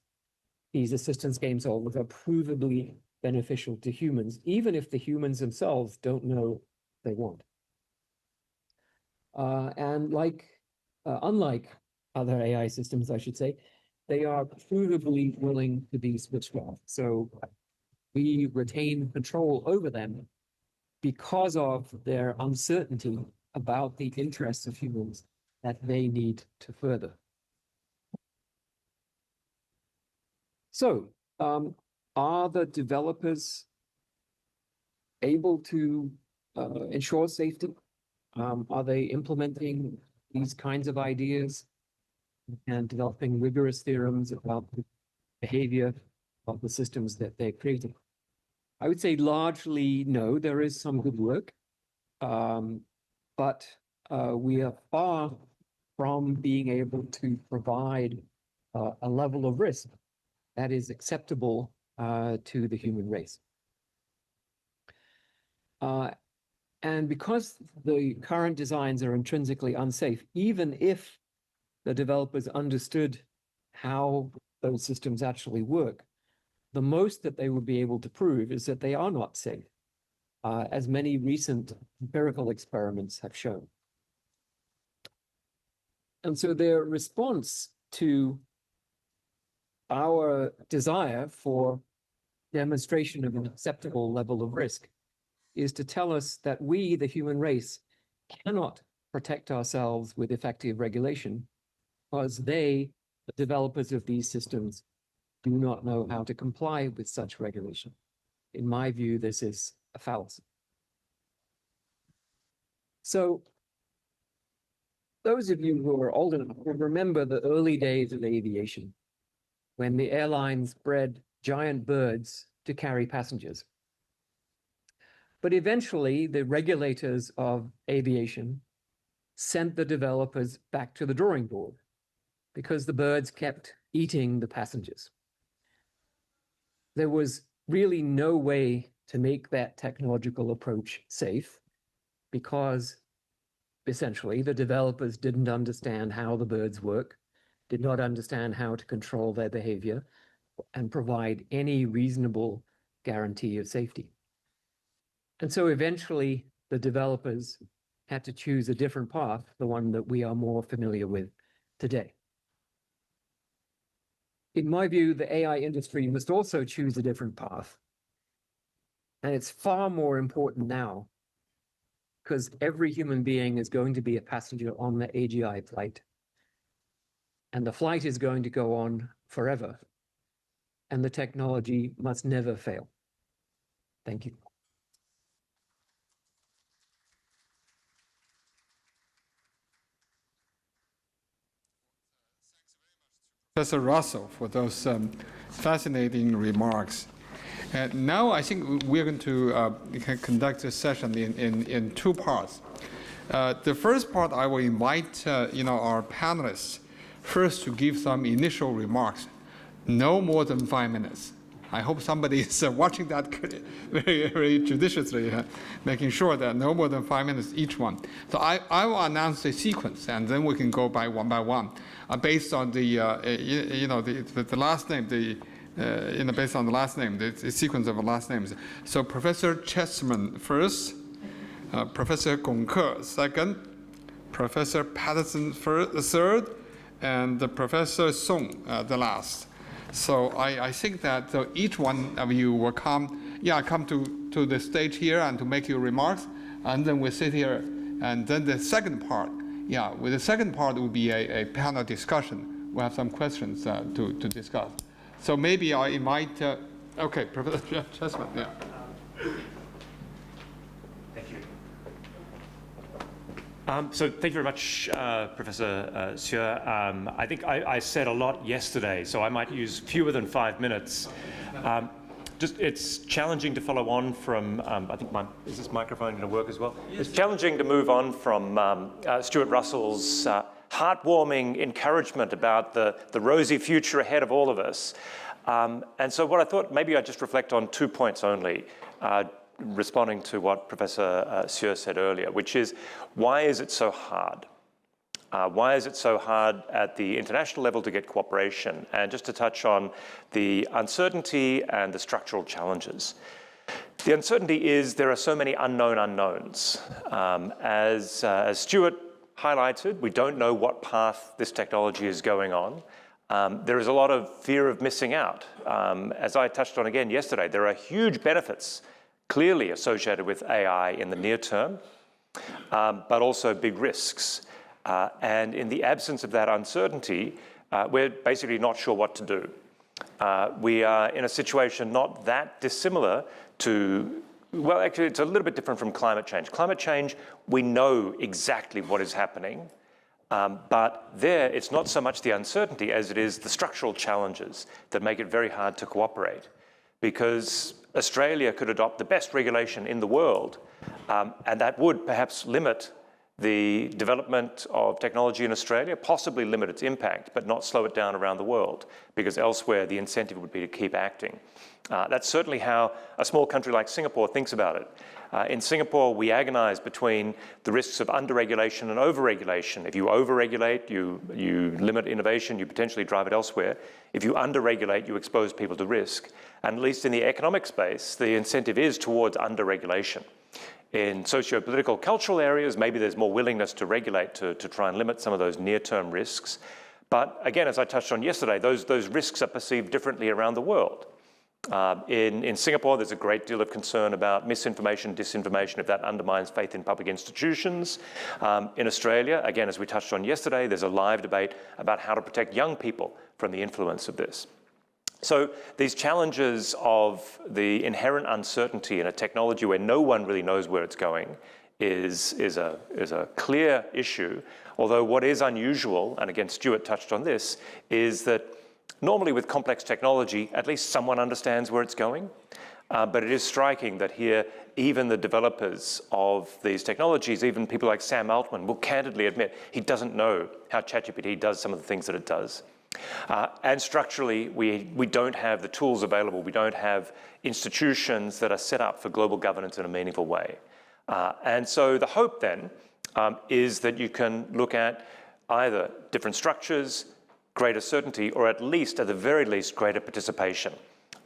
these assistance game solvers are provably beneficial to humans, even if the humans themselves don't know they want. And unlike other AI systems, I should say, they are provably willing to be switched off. So we retain control over them because of their uncertainty about the interests of humans that they need to further. So, are the developers able to ensure safety? Are they implementing these kinds of ideas and developing rigorous theorems about the behavior of the systems that they're creating? I would say largely no. There is some good work, but we are far from being able to provide a level of risk that is acceptable to the human race. And because the current designs are intrinsically unsafe, even if the developers understood how those systems actually work, the most that they would be able to prove is that they are not safe, as many recent empirical experiments have shown. And so their response to our desire for demonstration of an acceptable level of risk is to tell us that we, the human race, cannot protect ourselves with effective regulation because they, the developers of these systems, do not know how to comply with such regulation. In my view, this is a fallacy. So those of you who are old enough will remember the early days of aviation, when the airlines bred giant birds to carry passengers. But eventually, the regulators of aviation sent the developers back to the drawing board because the birds kept eating the passengers. There was really no way to make that technological approach safe because essentially the developers didn't understand how the birds work, did not understand how to control their behavior and provide any reasonable guarantee of safety. And so eventually the developers had to choose a different path, the one that we are more familiar with today. In my view, the AI industry must also choose a different path. And it's far more important now because every human being is going to be a passenger on the AGI flight. And the flight is going to go on forever. And the technology must never fail. Thank you. Professor Russell for those fascinating remarks. And now I think we're going to conduct this session in two parts. The first part, I will invite our panelists first to give some initial remarks, no more than 5 minutes. I hope somebody is watching that very, very judiciously, making sure that no more than 5 minutes each one. So I will announce the sequence, and then we can go by one, based on the the last name, based on the last name, the sequence of the last names. So Professor Chessman first, Professor Gong second, Professor Patterson third, and Professor Song the last. So I think that each one of you will come to the stage here and to make your remarks, and then we'll sit here. And then the second part, with the second part will be a panel discussion. We'll have some questions to discuss. So maybe I invite, okay, Professor Chessman, Thank you. So thank you very much, Professor Stuart. I think I said a lot yesterday, so I might use fewer than 5 minutes. It's challenging to follow on from, I think is this microphone going to work as well? Yes. It's challenging to move on from Stuart Russell's heartwarming encouragement about the rosy future ahead of all of us. And so what I thought, maybe I'd just reflect on 2 points only, responding to what Professor Stuart said earlier, which is, why is it so hard? Why is it so hard at the international level to get cooperation? And just to touch on the uncertainty and the structural challenges. The uncertainty is there are so many unknown unknowns. As Stuart highlighted, we don't know what path this technology is going on. There is a lot of fear of missing out. As I touched on again yesterday, there are huge benefits clearly associated with AI in the near term, but also big risks. And in the absence of that uncertainty, we're basically not sure what to do. We are in a situation not that dissimilar to, well, actually it's a little bit different from climate change. Climate change, we know exactly what is happening, but there it's not so much the uncertainty as it is the structural challenges that make it very hard to cooperate. Because Australia could adopt the best regulation in the world, and that would perhaps limit the development of technology in Australia, possibly limit its impact, but not slow it down around the world, because elsewhere the incentive would be to keep acting. That's certainly how a small country like Singapore thinks about it. In Singapore, we agonize between the risks of under-regulation and over-regulation. If you over-regulate, you limit innovation, you potentially drive it elsewhere. If you under-regulate, you expose people to risk. And at least in the economic space, the incentive is towards under-regulation. In socio-political, cultural areas, maybe there's more willingness to regulate to try and limit some of those near-term risks. But again, as I touched on yesterday, those risks are perceived differently around the world. In Singapore, there's a great deal of concern about misinformation, disinformation, if that undermines faith in public institutions. In Australia, again, as we touched on yesterday, there's a live debate about how to protect young people from the influence of this. So these challenges of the inherent uncertainty in a technology where no one really knows where it's going is a clear issue. Although what is unusual, and again, Stuart touched on this, is that normally with complex technology, at least someone understands where it's going. But it is striking that here, even the developers of these technologies, even people like Sam Altman, will candidly admit he doesn't know how ChatGPT does some of the things that it does. And structurally, we don't have the tools available. We don't have institutions that are set up for global governance in a meaningful way. And so the hope then is that you can look at either different structures, greater certainty, or at the very least, greater participation.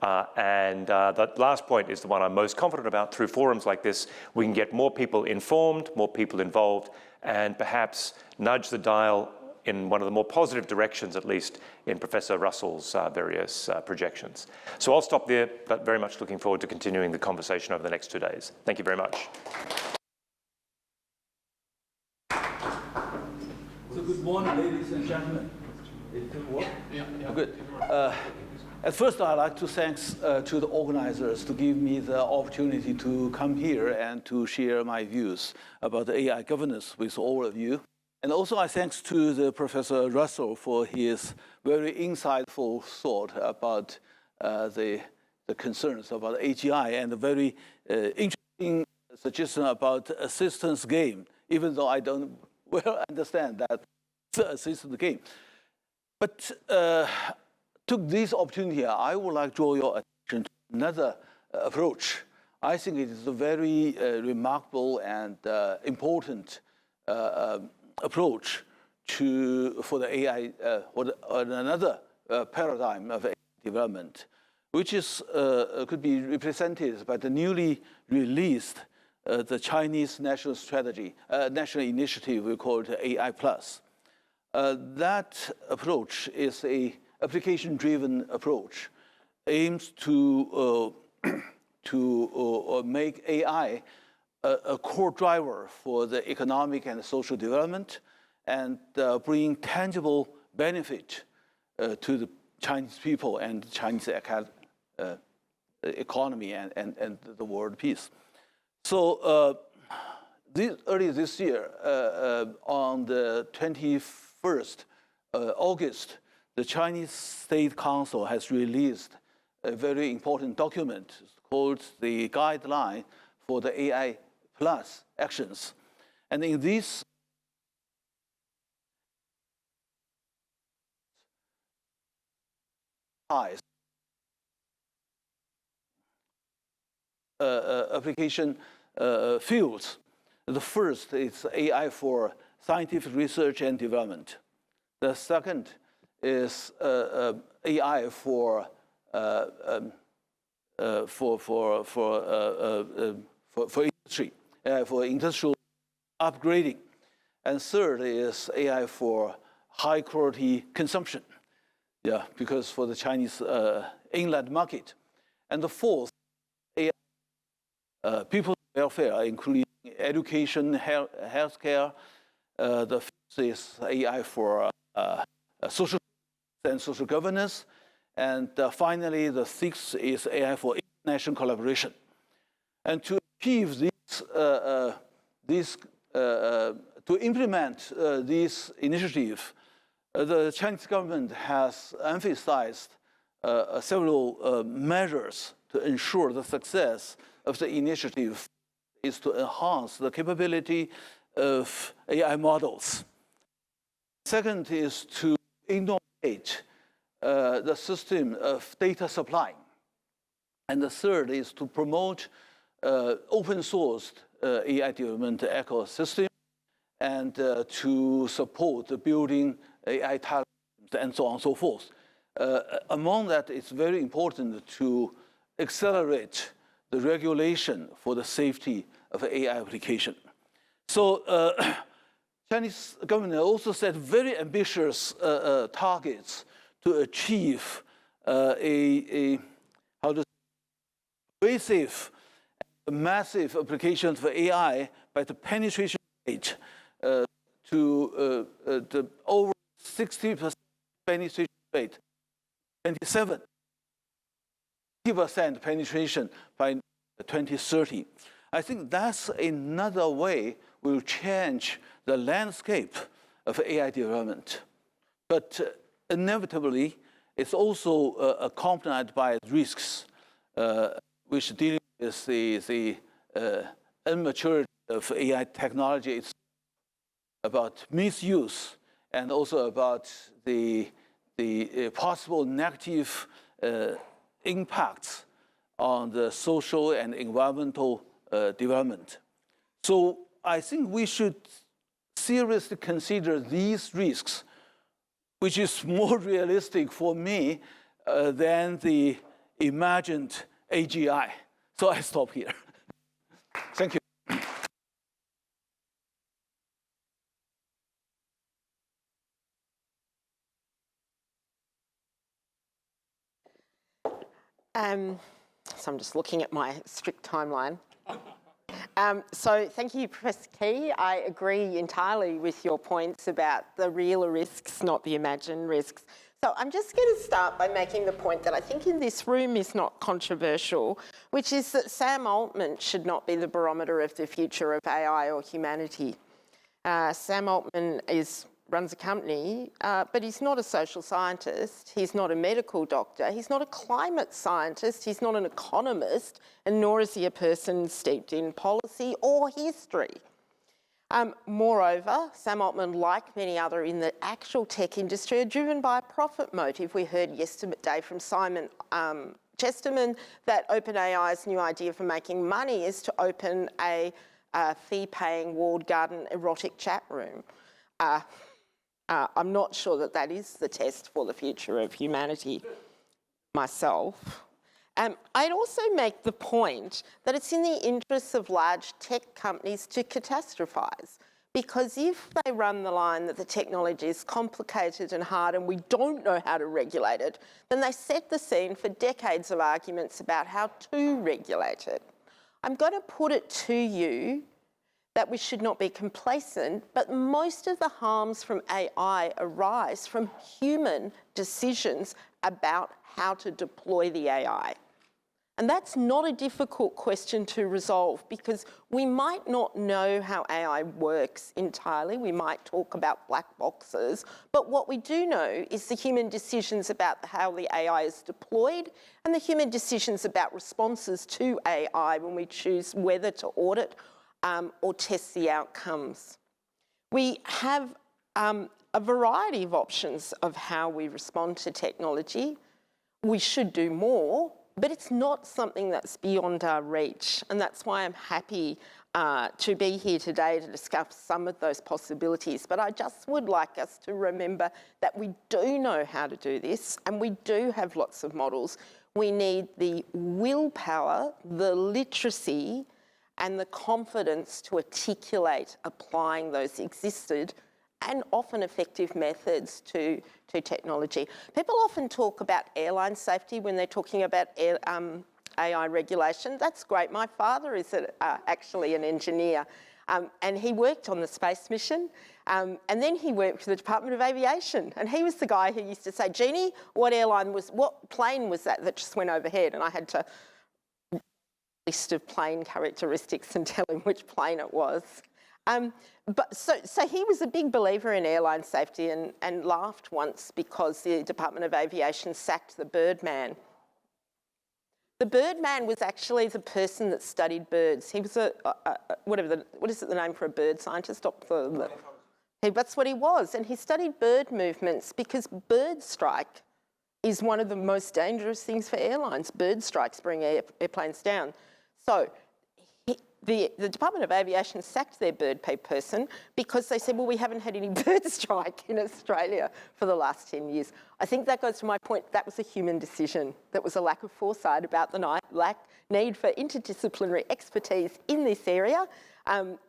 And that last point is the one I'm most confident about. Through forums like this, we can get more people informed, more people involved, and perhaps nudge the dial in one of the more positive directions, at least in Professor Russell's various projections. So I'll stop there, but very much looking forward to continuing the conversation over the next 2 days. Thank you very much. So good morning, ladies and gentlemen. It work? Yeah. Good. At first, I'd like to thank to the organizers to give me the opportunity to come here and to share my views about the AI governance with all of you. And also, I thanks to the Professor Russell for his very insightful thought about the concerns about AGI and a very interesting suggestion about assistance game, even though I don't well understand that assistance game. But took this opportunity, I would like to draw your attention to another approach. I think it is a very remarkable and important approach for the AI, or another paradigm of AI development, which is could be represented by the newly released the Chinese national strategy, national initiative we call it AI+. That approach is a application-driven approach, aims to make AI a core driver for the economic and social development and bring tangible benefit to the Chinese people and the Chinese economy and the world peace. So earlier this year, on the 21st August, the Chinese State Council has released a very important document called the Guideline for the AI Plus Actions. And in this application fields. The first is AI for scientific research and development. The second is AI for industry, for industrial upgrading. And third is AI for high quality consumption. Yeah, because for the Chinese inland market. And the fourth, AI, people's welfare, including education, healthcare. The fifth is AI for social and social governance. And finally, the sixth is AI for international collaboration. And to achieve to implement this initiative, the Chinese government has emphasized several measures to ensure the success of the initiative is to enhance the capability of AI models. Second is to innovate the system of data supply. And the third is to promote open-sourced AI development ecosystem and to support the building AI talent and so on and so forth. Among that, it's very important to accelerate the regulation for the safety of AI application. So Chinese government also set very ambitious targets to achieve pervasive, massive applications for AI by the penetration rate to the over 60% penetration rate, 27% penetration by 2030. I think that's another way will change the landscape of AI development. But inevitably, it's also accompanied by risks, which deal with the immaturity of AI technology. It's about misuse and also about the possible negative impacts on the social and environmental development. So I think we should seriously consider these risks, which is more realistic for me than the imagined AGI. So I stop here. Thank you. So I'm just looking at my strict timeline. So thank you, Professor Key. I agree entirely with your points about the real risks, not the imagined risks. So I'm just going to start by making the point that I think in this room is not controversial, which is that Sam Altman should not be the barometer of the future of AI or humanity. Sam Altman runs a company, but he's not a social scientist, he's not a medical doctor, he's not a climate scientist, he's not an economist, and nor is he a person steeped in policy or history. Moreover, Sam Altman, like many others in the actual tech industry, are driven by a profit motive. We heard yesterday from Simon Chesterman that OpenAI's new idea for making money is to open a fee-paying walled garden erotic chat room. I'm not sure that that is the test for the future of humanity myself. I'd also make the point that it's in the interests of large tech companies to catastrophize, because if they run the line that the technology is complicated and hard and we don't know how to regulate it, then they set the scene for decades of arguments about how to regulate it. I'm going to put it to you that we should not be complacent, but most of the harms from AI arise from human decisions about how to deploy the AI. And that's not a difficult question to resolve, because we might not know how AI works entirely. We might talk about black boxes, but what we do know is the human decisions about how the AI is deployed and the human decisions about responses to AI when we choose whether to audit or test the outcomes. We have a variety of options of how we respond to technology. We should do more, but it's not something that's beyond our reach. And that's why I'm happy to be here today to discuss some of those possibilities. But I just would like us to remember that we do know how to do this, and we do have lots of models. We need the willpower, the literacy, and the confidence to articulate applying those existed and often effective methods to technology. People often talk about airline safety when they're talking about AI regulation. That's great. My father is actually an engineer, and he worked on the space mission, and then he worked for the Department of Aviation, and he was the guy who used to say, "Jeannie, what plane was that just went overhead?" And I had to list of plane characteristics and tell him which plane it was. So he was a big believer in airline safety and laughed once because the Department of Aviation sacked the Birdman. The bird man was actually the person that studied birds. He was what is it the name for a bird scientist? That's what he was. And he studied bird movements because bird strike is one of the most dangerous things for airlines. Bird strikes bring airplanes down. So the Department of Aviation sacked their bird person because they said, well, we haven't had any bird strike in Australia for the last 10 years. I think that goes to my point, that was a human decision. That was a lack of foresight about the need for interdisciplinary expertise in this area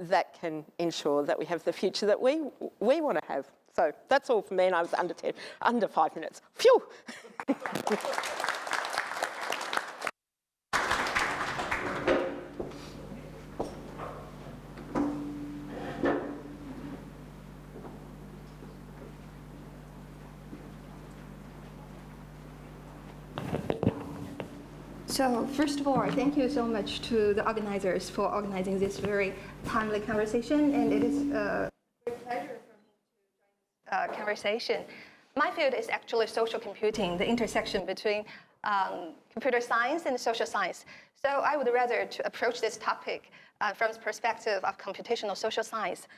that can ensure that we have the future that we want to have. So that's all for me, and I was under 5 minutes. Phew! So first of all, thank you so much to the organizers for organizing this very timely conversation, and it is a great pleasure for me to join this conversation. My field is actually social computing, the intersection between computer science and social science. So I would rather to approach this topic from the perspective of computational social science.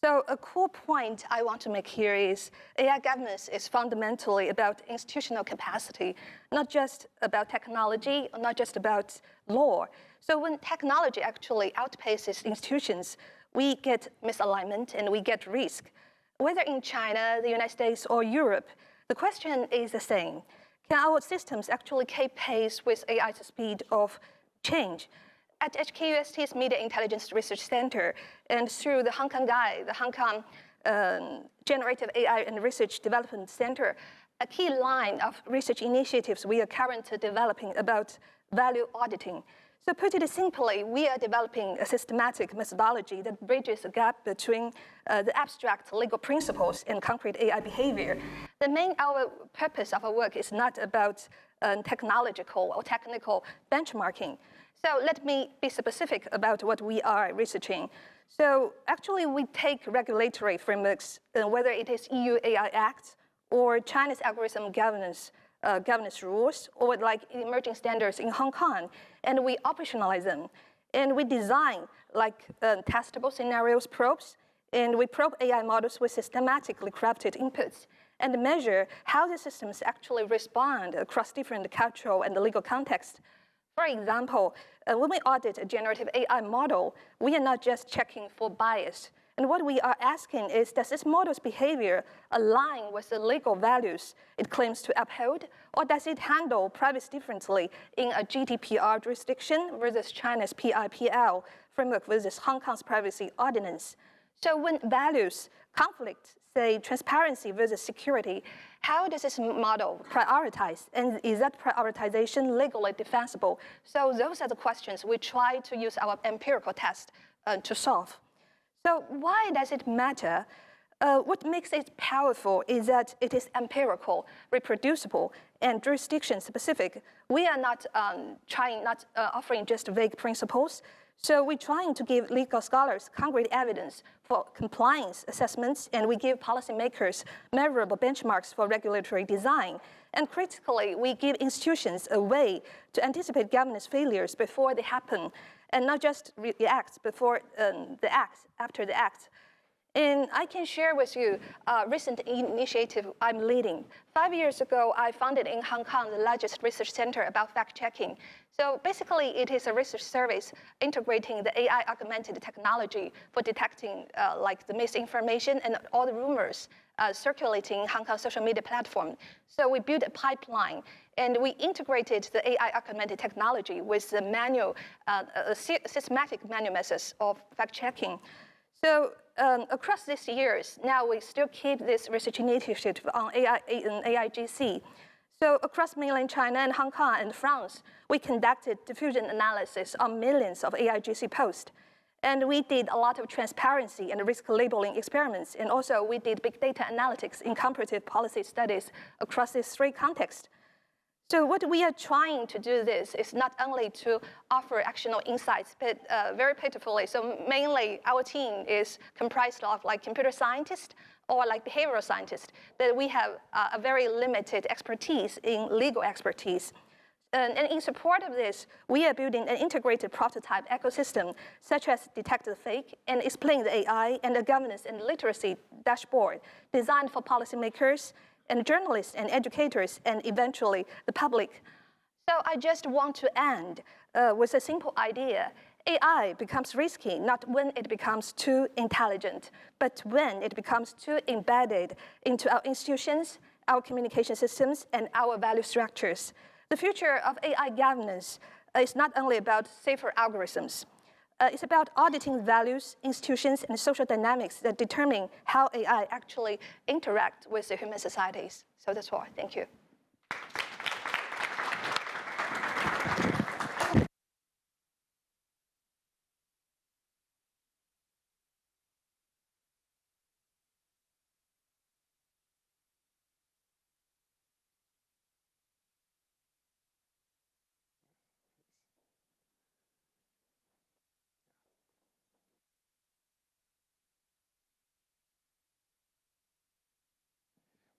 So a core point I want to make here is AI governance is fundamentally about institutional capacity, not just about technology, not just about law. So when technology actually outpaces institutions, we get misalignment and we get risk. Whether in China, the United States, or Europe, the question is the same. Can our systems actually keep pace with AI's speed of change? At HKUST's Media Intelligence Research Center, and through the Hong Kong GAI, the Hong Kong Generative AI and Research Development Center, a key line of research initiatives we are currently developing about value auditing. So put it simply, we are developing a systematic methodology that bridges the gap between the abstract legal principles and concrete AI behavior. Our purpose of our work is not about technological or technical benchmarking. So let me be specific about what we are researching. So actually, we take regulatory frameworks, whether it is EU AI Act or China's algorithm governance rules, or like emerging standards in Hong Kong, and we operationalize them. And we design like testable scenarios probes, and we probe AI models with systematically crafted inputs and measure how the systems actually respond across different cultural and legal contexts. For example, when we audit a generative AI model, we are not just checking for bias. And what we are asking is, does this model's behavior align with the legal values it claims to uphold, or does it handle privacy differently in a GDPR jurisdiction versus China's PIPL framework versus Hong Kong's privacy ordinance? So when values conflict, say transparency versus security, how does this model prioritize? And is that prioritization legally defensible? So those are the questions we try to use our empirical test to solve. So why does it matter? What makes it powerful is that it is empirical, reproducible, and jurisdiction-specific. We are not offering just vague principles. So we're trying to give legal scholars concrete evidence for compliance assessments, and we give policymakers measurable benchmarks for regulatory design. And critically, we give institutions a way to anticipate governance failures before they happen, and not just react before the act, after the act. And I can share with you a recent initiative I'm leading. 5 years ago, I founded in Hong Kong the largest research center about fact-checking. So basically, it is a research service integrating the AI augmented technology for detecting like the misinformation and all the rumors circulating Hong Kong social media platform. So we built a pipeline, and we integrated the AI augmented technology with the manual, systematic manual methods of fact-checking. So across these years, now we still keep this research initiative on AI and AIGC. So across mainland China and Hong Kong and France, we conducted diffusion analysis on millions of AIGC posts. And we did a lot of transparency and risk labeling experiments. And also we did big data analytics in comparative policy studies across these three contexts. So what we are trying to do this is not only to offer actionable insights, but very pitifully, so mainly our team is comprised of like computer scientists or like behavioral scientists, but we have a very limited expertise in legal expertise. And in support of this, we are building an integrated prototype ecosystem, such as Detect the Fake and Explain the AI and a governance and literacy dashboard designed for policymakers and journalists and educators and eventually the public. So I just want to end with a simple idea. AI becomes risky not when it becomes too intelligent, but when it becomes too embedded into our institutions, our communication systems, and our value structures. The future of AI governance is not only about safer algorithms. It's about auditing values, institutions, and social dynamics that determine how AI actually interact with the human societies. So that's all. Thank you.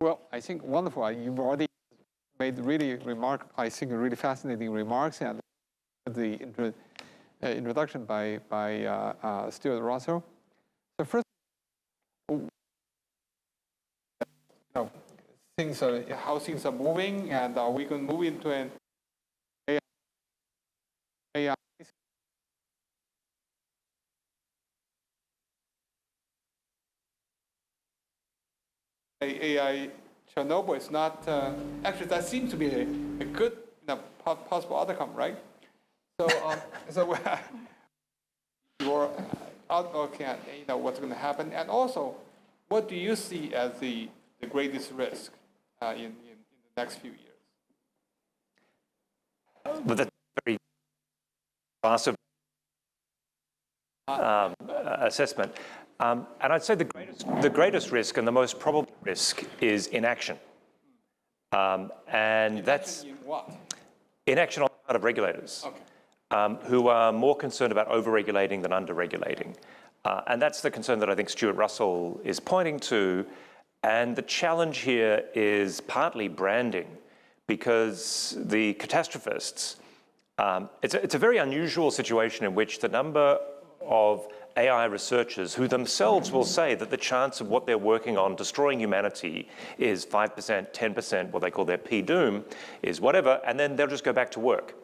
Well, I think wonderful. You've already made really really fascinating remarks, and the introduction by Stuart Russell. So first, how things are moving, and are we going to move into an AI? AI Chernobyl is not, actually that seems to be a good possible outcome, right? So, your outlook and what's going to happen, and also, what do you see as the greatest risk in the next few years? But that's a very massive assessment. And I'd say the greatest risk and the most probable risk is inaction. And that's what? Inaction on the part of regulators, who are more concerned about over-regulating than under-regulating. And that's the concern that I think Stuart Russell is pointing to. And the challenge here is partly branding, because the catastrophists, it's a very unusual situation in which the number of AI researchers who themselves will say that the chance of what they're working on destroying humanity is 5%, 10%, what they call their P-doom, is whatever, and then they'll just go back to work.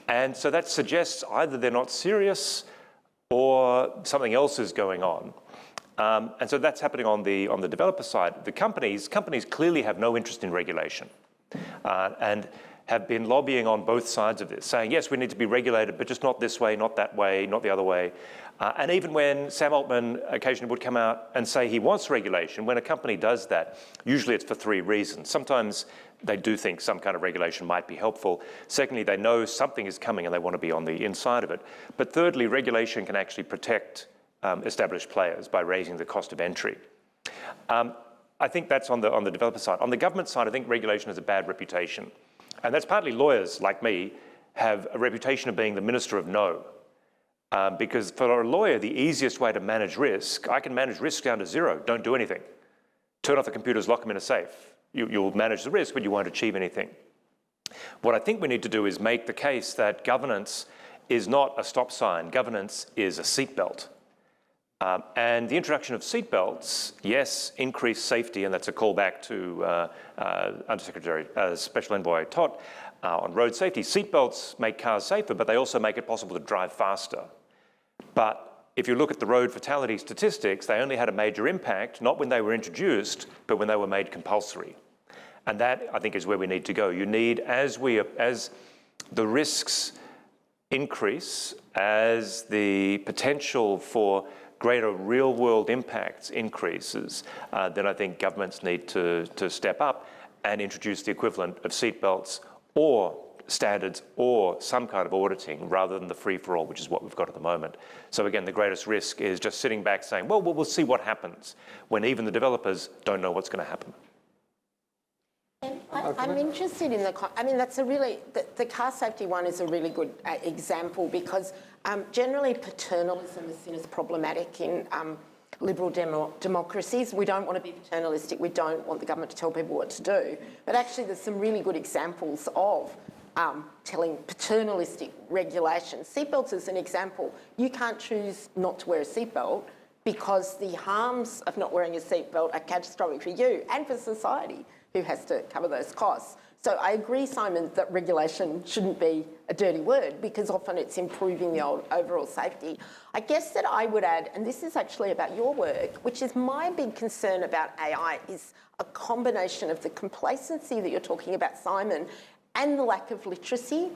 And so that suggests either they're not serious or something else is going on. And so that's happening on the developer side. The companies clearly have no interest in regulation and have been lobbying on both sides of this, saying, yes, we need to be regulated, but just not this way, not that way, not the other way. And even when Sam Altman occasionally would come out and say he wants regulation, when a company does that, usually it's for three reasons. Sometimes they do think some kind of regulation might be helpful. Secondly, they know something is coming and they want to be on the inside of it. But thirdly, regulation can actually protect established players by raising the cost of entry. I think that's on the developer side. On the government side, I think regulation has a bad reputation. And that's partly lawyers like me have a reputation of being the minister of no. Because for a lawyer, the easiest way to manage risk, I can manage risk down to zero, don't do anything. Turn off the computers, lock them in a safe. You'll manage the risk, but you won't achieve anything. What I think we need to do is make the case that governance is not a stop sign. Governance is a seatbelt. And the introduction of seatbelts, yes, increased safety, and that's a callback to Undersecretary Special Envoy Todt on road safety. Seatbelts make cars safer, but they also make it possible to drive faster. But if you look at the road fatality statistics, they only had a major impact, not when they were introduced, but when they were made compulsory. And that, I think, is where we need to go. You need, as the risks increase, as the potential for greater real-world impacts increases, then I think governments need to step up and introduce the equivalent of seatbelts or standards or some kind of auditing rather than the free-for-all, which is what we've got at the moment. So again, the greatest risk is just sitting back saying, well, we'll see what happens, when even the developers don't know what's going to happen. And I'm interested in that's a really, the car safety one is a really good example, because generally paternalism is seen as problematic in liberal democracies. We don't want to be paternalistic. We don't want the government to tell people what to do. But actually there's some really good examples of telling paternalistic regulation. Seatbelts is an example. You can't choose not to wear a seatbelt because the harms of not wearing a seatbelt are catastrophic for you and for society, who has to cover those costs. So I agree, Simon, that regulation shouldn't be a dirty word because often it's improving the overall safety. I guess that I would add, and this is actually about your work, which is my big concern about AI is a combination of the complacency that you're talking about, Simon, and the lack of literacy.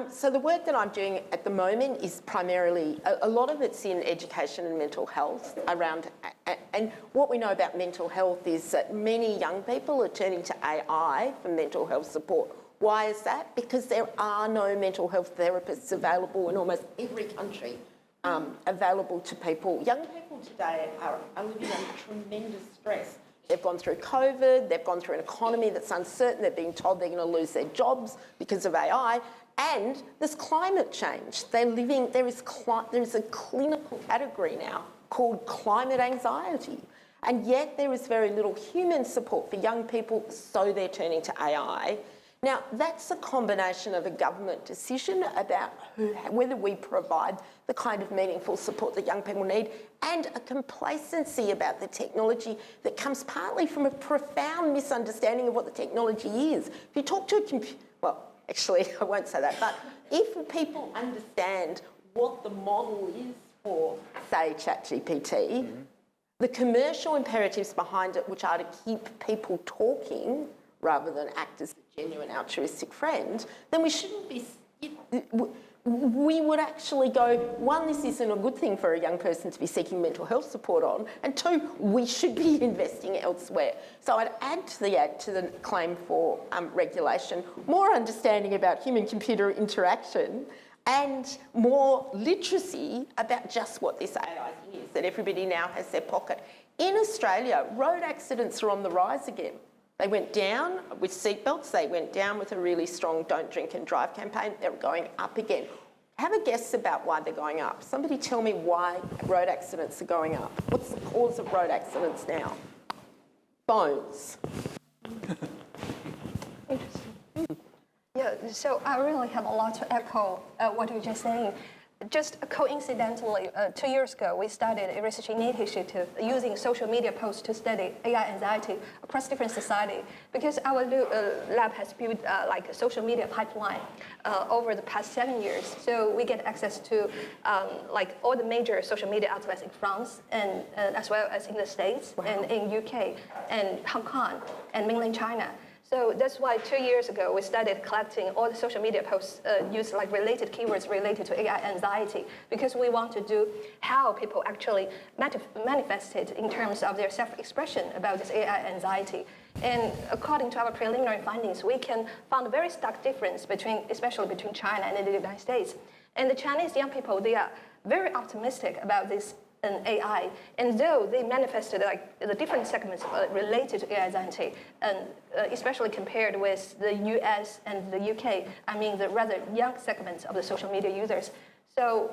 So the work that I'm doing at the moment is primarily, a lot of it's in education and mental health around, and what we know about mental health is that many young people are turning to AI for mental health support. Why is that? Because there are no mental health therapists available in almost every country, available to people. Young people today are living under tremendous stress. They've gone through COVID, they've gone through an economy that's uncertain, they're being told they're going to lose their jobs because of AI, and there's climate change. There is a clinical category now called climate anxiety, and yet there is very little human support for young people, so they're turning to AI. Now, that's a combination of a government decision about whether we provide the kind of meaningful support that young people need, and a complacency about the technology that comes partly from a profound misunderstanding of what the technology is. If you talk to a computer, well, actually, I won't say that, but if people understand what the model is for, say, ChatGPT, the commercial imperatives behind it, which are to keep people talking rather than act as a genuine altruistic friend, then we shouldn't be, we would actually go, one, this isn't a good thing for a young person to be seeking mental health support on, and two, we should be investing elsewhere. So I'd add to the claim for regulation, more understanding about human-computer interaction and more literacy about just what this AI thing is, that everybody now has their pocket. In Australia, road accidents are on the rise again. They went down with seatbelts, they went down with a really strong don't drink and drive campaign, they're going up again. Have a guess about why they're going up. Somebody tell me why road accidents are going up. What's the cause of road accidents now? Phones. Interesting. Yeah, so I really have a lot to echo what you're just saying. Just coincidentally, 2 years ago, we started a research initiative using social media posts to study AI anxiety across different society, because our lab has built like a social media pipeline over the past 7 years. So we get access to like all the major social media outlets in France and as well as in the States and in UK and Hong Kong and mainland China. So that's why 2 years ago we started collecting all the social media posts use like related keywords related to AI anxiety, because we want to do how people actually manifest it in terms of their self-expression about this AI anxiety. And according to our preliminary findings, we can find a very stark difference especially between China and the United States. And the Chinese young people, they are very optimistic about this AI, and though they manifested like the different segments related to AI anxiety, and especially compared with the US and the UK, I mean the rather young segments of the social media users. So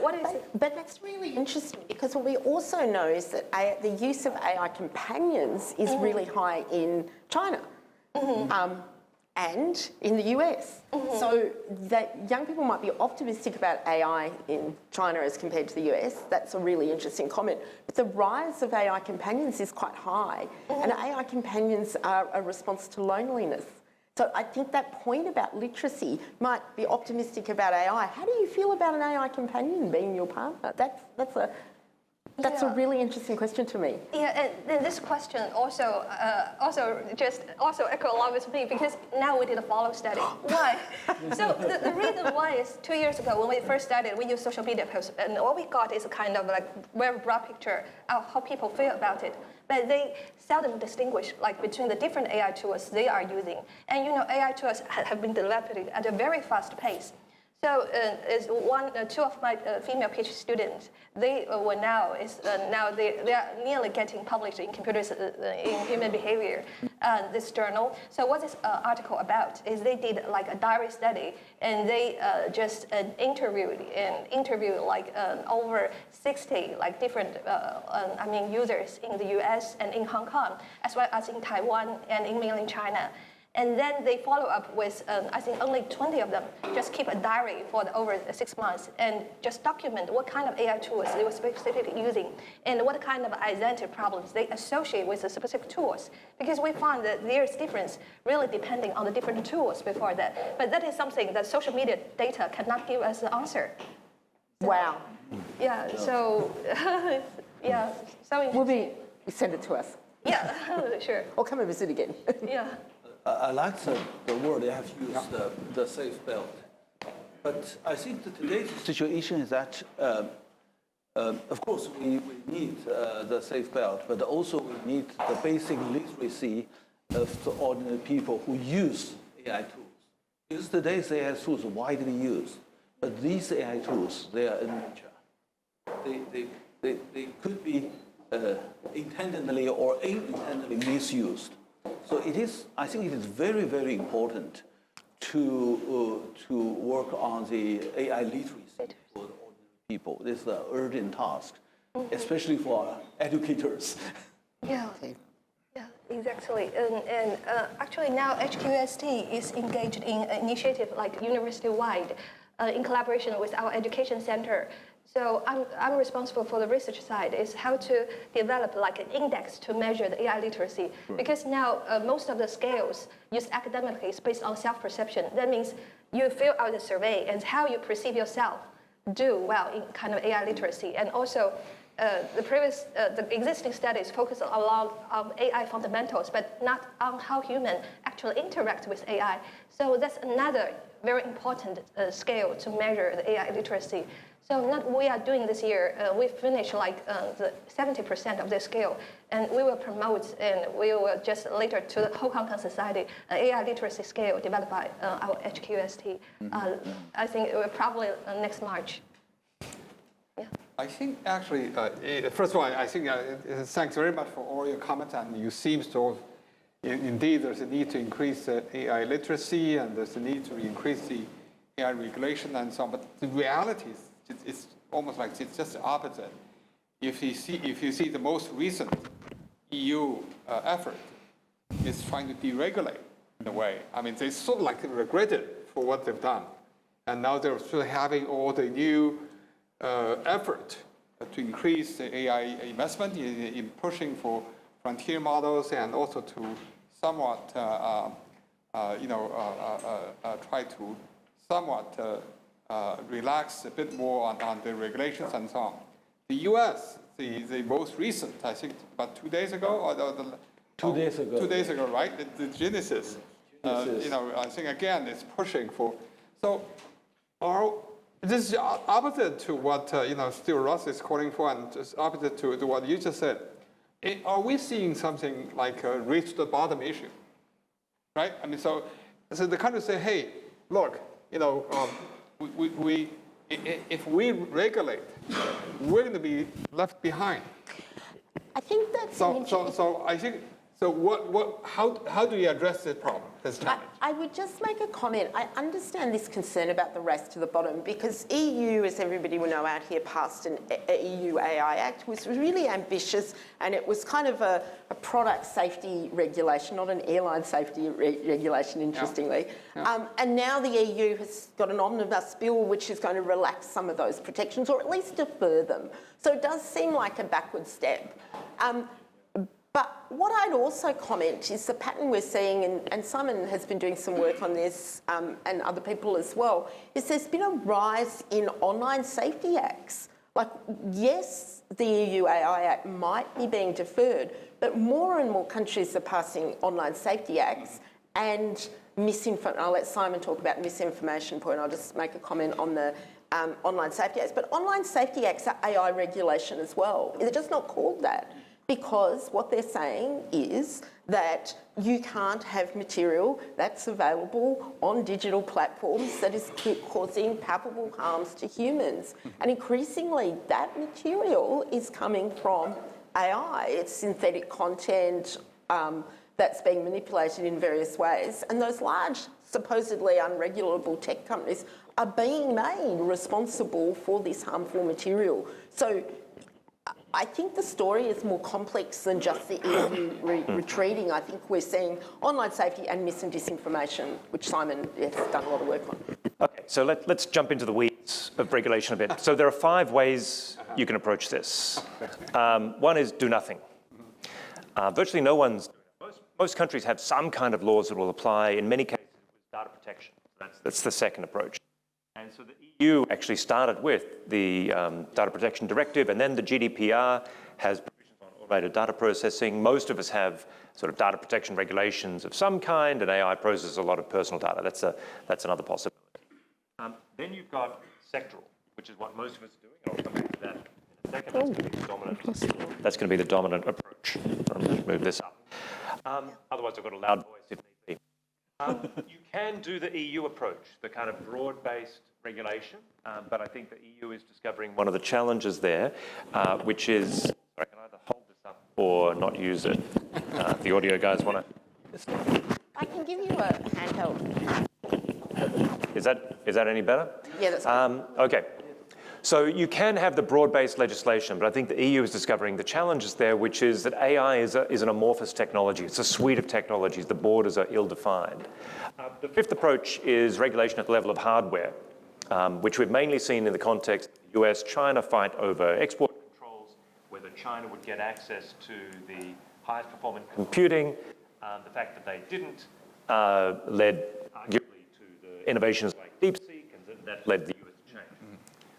what is it? But that's really interesting, because what we also know is that the use of AI companions is really high in China. And in the US. So that young people might be optimistic about AI in China as compared to the US. That's a really interesting comment. But the rise of AI companions is quite high. And AI companions are a response to loneliness. So I think that point about literacy might be optimistic about AI. How do you feel about an AI companion being your partner? That's a really interesting question to me. Yeah, and this question also echo along with me, because now we did a follow study. Why? So the reason why is 2 years ago when we first started, we used social media posts, and all we got is a kind of like very broad picture of how people feel about it. But they seldom distinguish like between the different AI tools they are using. And you know, AI tools have been developing at a very fast pace. So two of my female PhD students, they are nearly getting published in Computers in Human Behavior, this journal. So what this article about is they did like a diary study, and they just interviewed like over 60 like different users in the US and in Hong Kong, as well as in Taiwan and in mainland China. And then they follow up with, I think only 20 of them just keep a diary for over 6 months and just document what kind of AI tools they were specifically using and what kind of identity problems they associate with the specific tools. Because we found that there's difference really depending on the different tools before that. But that is something that social media data cannot give us the answer. Wow. Yeah, so, yeah, so Will be send it to us. yeah, sure. Or come and visit again. Yeah. I like the word they have used, the safe belt. But I think that today's situation is that, of course, we need the safe belt, but also we need the basic literacy of the ordinary people who use AI tools. Because today's AI tools are widely used, but these AI tools, they are in nature. They could be intentionally or unintentionally misused. So it is, I think it is very, very important to work on the AI literacy for the ordinary people. This is an urgent task, especially for our educators. Yeah. Yeah, exactly. And actually now HQST is engaged in an initiative like university-wide in collaboration with our education center. So I'm responsible for the research side, is how to develop like an index to measure the AI literacy. Right. Because now most of the scales used academically is based on self-perception. That means you fill out the survey and how you perceive yourself do well in kind of AI literacy. And also the existing studies focus a lot on AI fundamentals, but not on how humans actually interact with AI. So that's another very important scale to measure the AI literacy. So what we are doing this year, we finished like the 70% of the scale, and we will promote and we will just later to the whole Hong Kong society AI literacy scale developed by our HQST. I think it will probably next March. Yeah. I think actually, first of all, I think thanks very much for all your comments, and you seem to, indeed, there's a need to increase AI literacy, and there's a need to increase the AI regulation and so on. But the reality is, it's almost like it's just the opposite. If you see the most recent EU effort is trying to deregulate in a way. I mean, they sort of like regretted for what they've done, and now they're still having all the new effort to increase the AI investment in pushing for frontier models, and also to somewhat, try to somewhat relax a bit more on the regulations and so on. The U.S., the most recent, I think about 2 days ago, or 2 days ago. 2 days ago, right? The Genesis. I think again it's pushing for. So, this is opposite to what Stuart Ross is calling for, and just opposite to what you just said. Are we seeing something like a reach the bottom issue, right? I mean, so the country say, hey, look, if we regulate, we're going to be left behind. I think that's so I think. So how do you address this problem, this challenge? I would just make a comment. I understand this concern about the race to the bottom, because EU, as everybody will know out here, passed an EU AI Act, which was really ambitious, and it was kind of a product safety regulation, not an airline safety regulation, interestingly. Yeah. And now the EU has got an omnibus bill which is going to relax some of those protections, or at least defer them. So it does seem like a backward step. But what I'd also comment is the pattern we're seeing, and Simon has been doing some work on this, and other people as well, is there's been a rise in online safety acts. Like, yes, the EU AI Act might be being deferred, but more and more countries are passing online safety acts and misinformation. I'll let Simon talk about misinformation point. I'll just make a comment on the online safety acts. But online safety acts are AI regulation as well. They're just not called that, because what they're saying is that you can't have material that's available on digital platforms that is causing palpable harms to humans. And increasingly, that material is coming from AI. It's synthetic content that's being manipulated in various ways. And those large, supposedly unregulable tech companies are being made responsible for this harmful material. So I think the story is more complex than just the EU retreating. I think we're seeing online safety and mis and disinformation, which Simon has done a lot of work on. Okay, so let's jump into the weeds of regulation a bit. So there are 5 ways you can approach this. One is do nothing. Virtually no one's, most countries have some kind of laws that will apply, in many cases with data protection. That's the second approach. And so the EU actually started with the Data Protection Directive, and then the GDPR has provisions on automated data processing. Most of us have sort of data protection regulations of some kind, and AI processes a lot of personal data. That's another possibility. Then you've got sectoral, which is what most of us are doing. I'll come back to that in a second. That's going to be the dominant approach. I'll just move this up. Otherwise, I've got a loud voice if need be. You can do the EU approach, the kind of broad-based regulation, but I think the EU is discovering one of the challenges there, which is, sorry, I can either hold this up or not use it. The audio guys want to? I can give you a handheld. Is that any better? Yeah, that's good. Okay. So you can have the broad-based legislation, but I think the EU is discovering the challenges there, which is that AI is an amorphous technology. It's a suite of technologies. The borders are ill-defined. The fifth approach is regulation at the level of hardware, which we've mainly seen in the context of the US-China fight over export controls, whether China would get access to the highest performance computing. The fact that they didn't led arguably to the innovations like DeepSeek, and that led the US to change.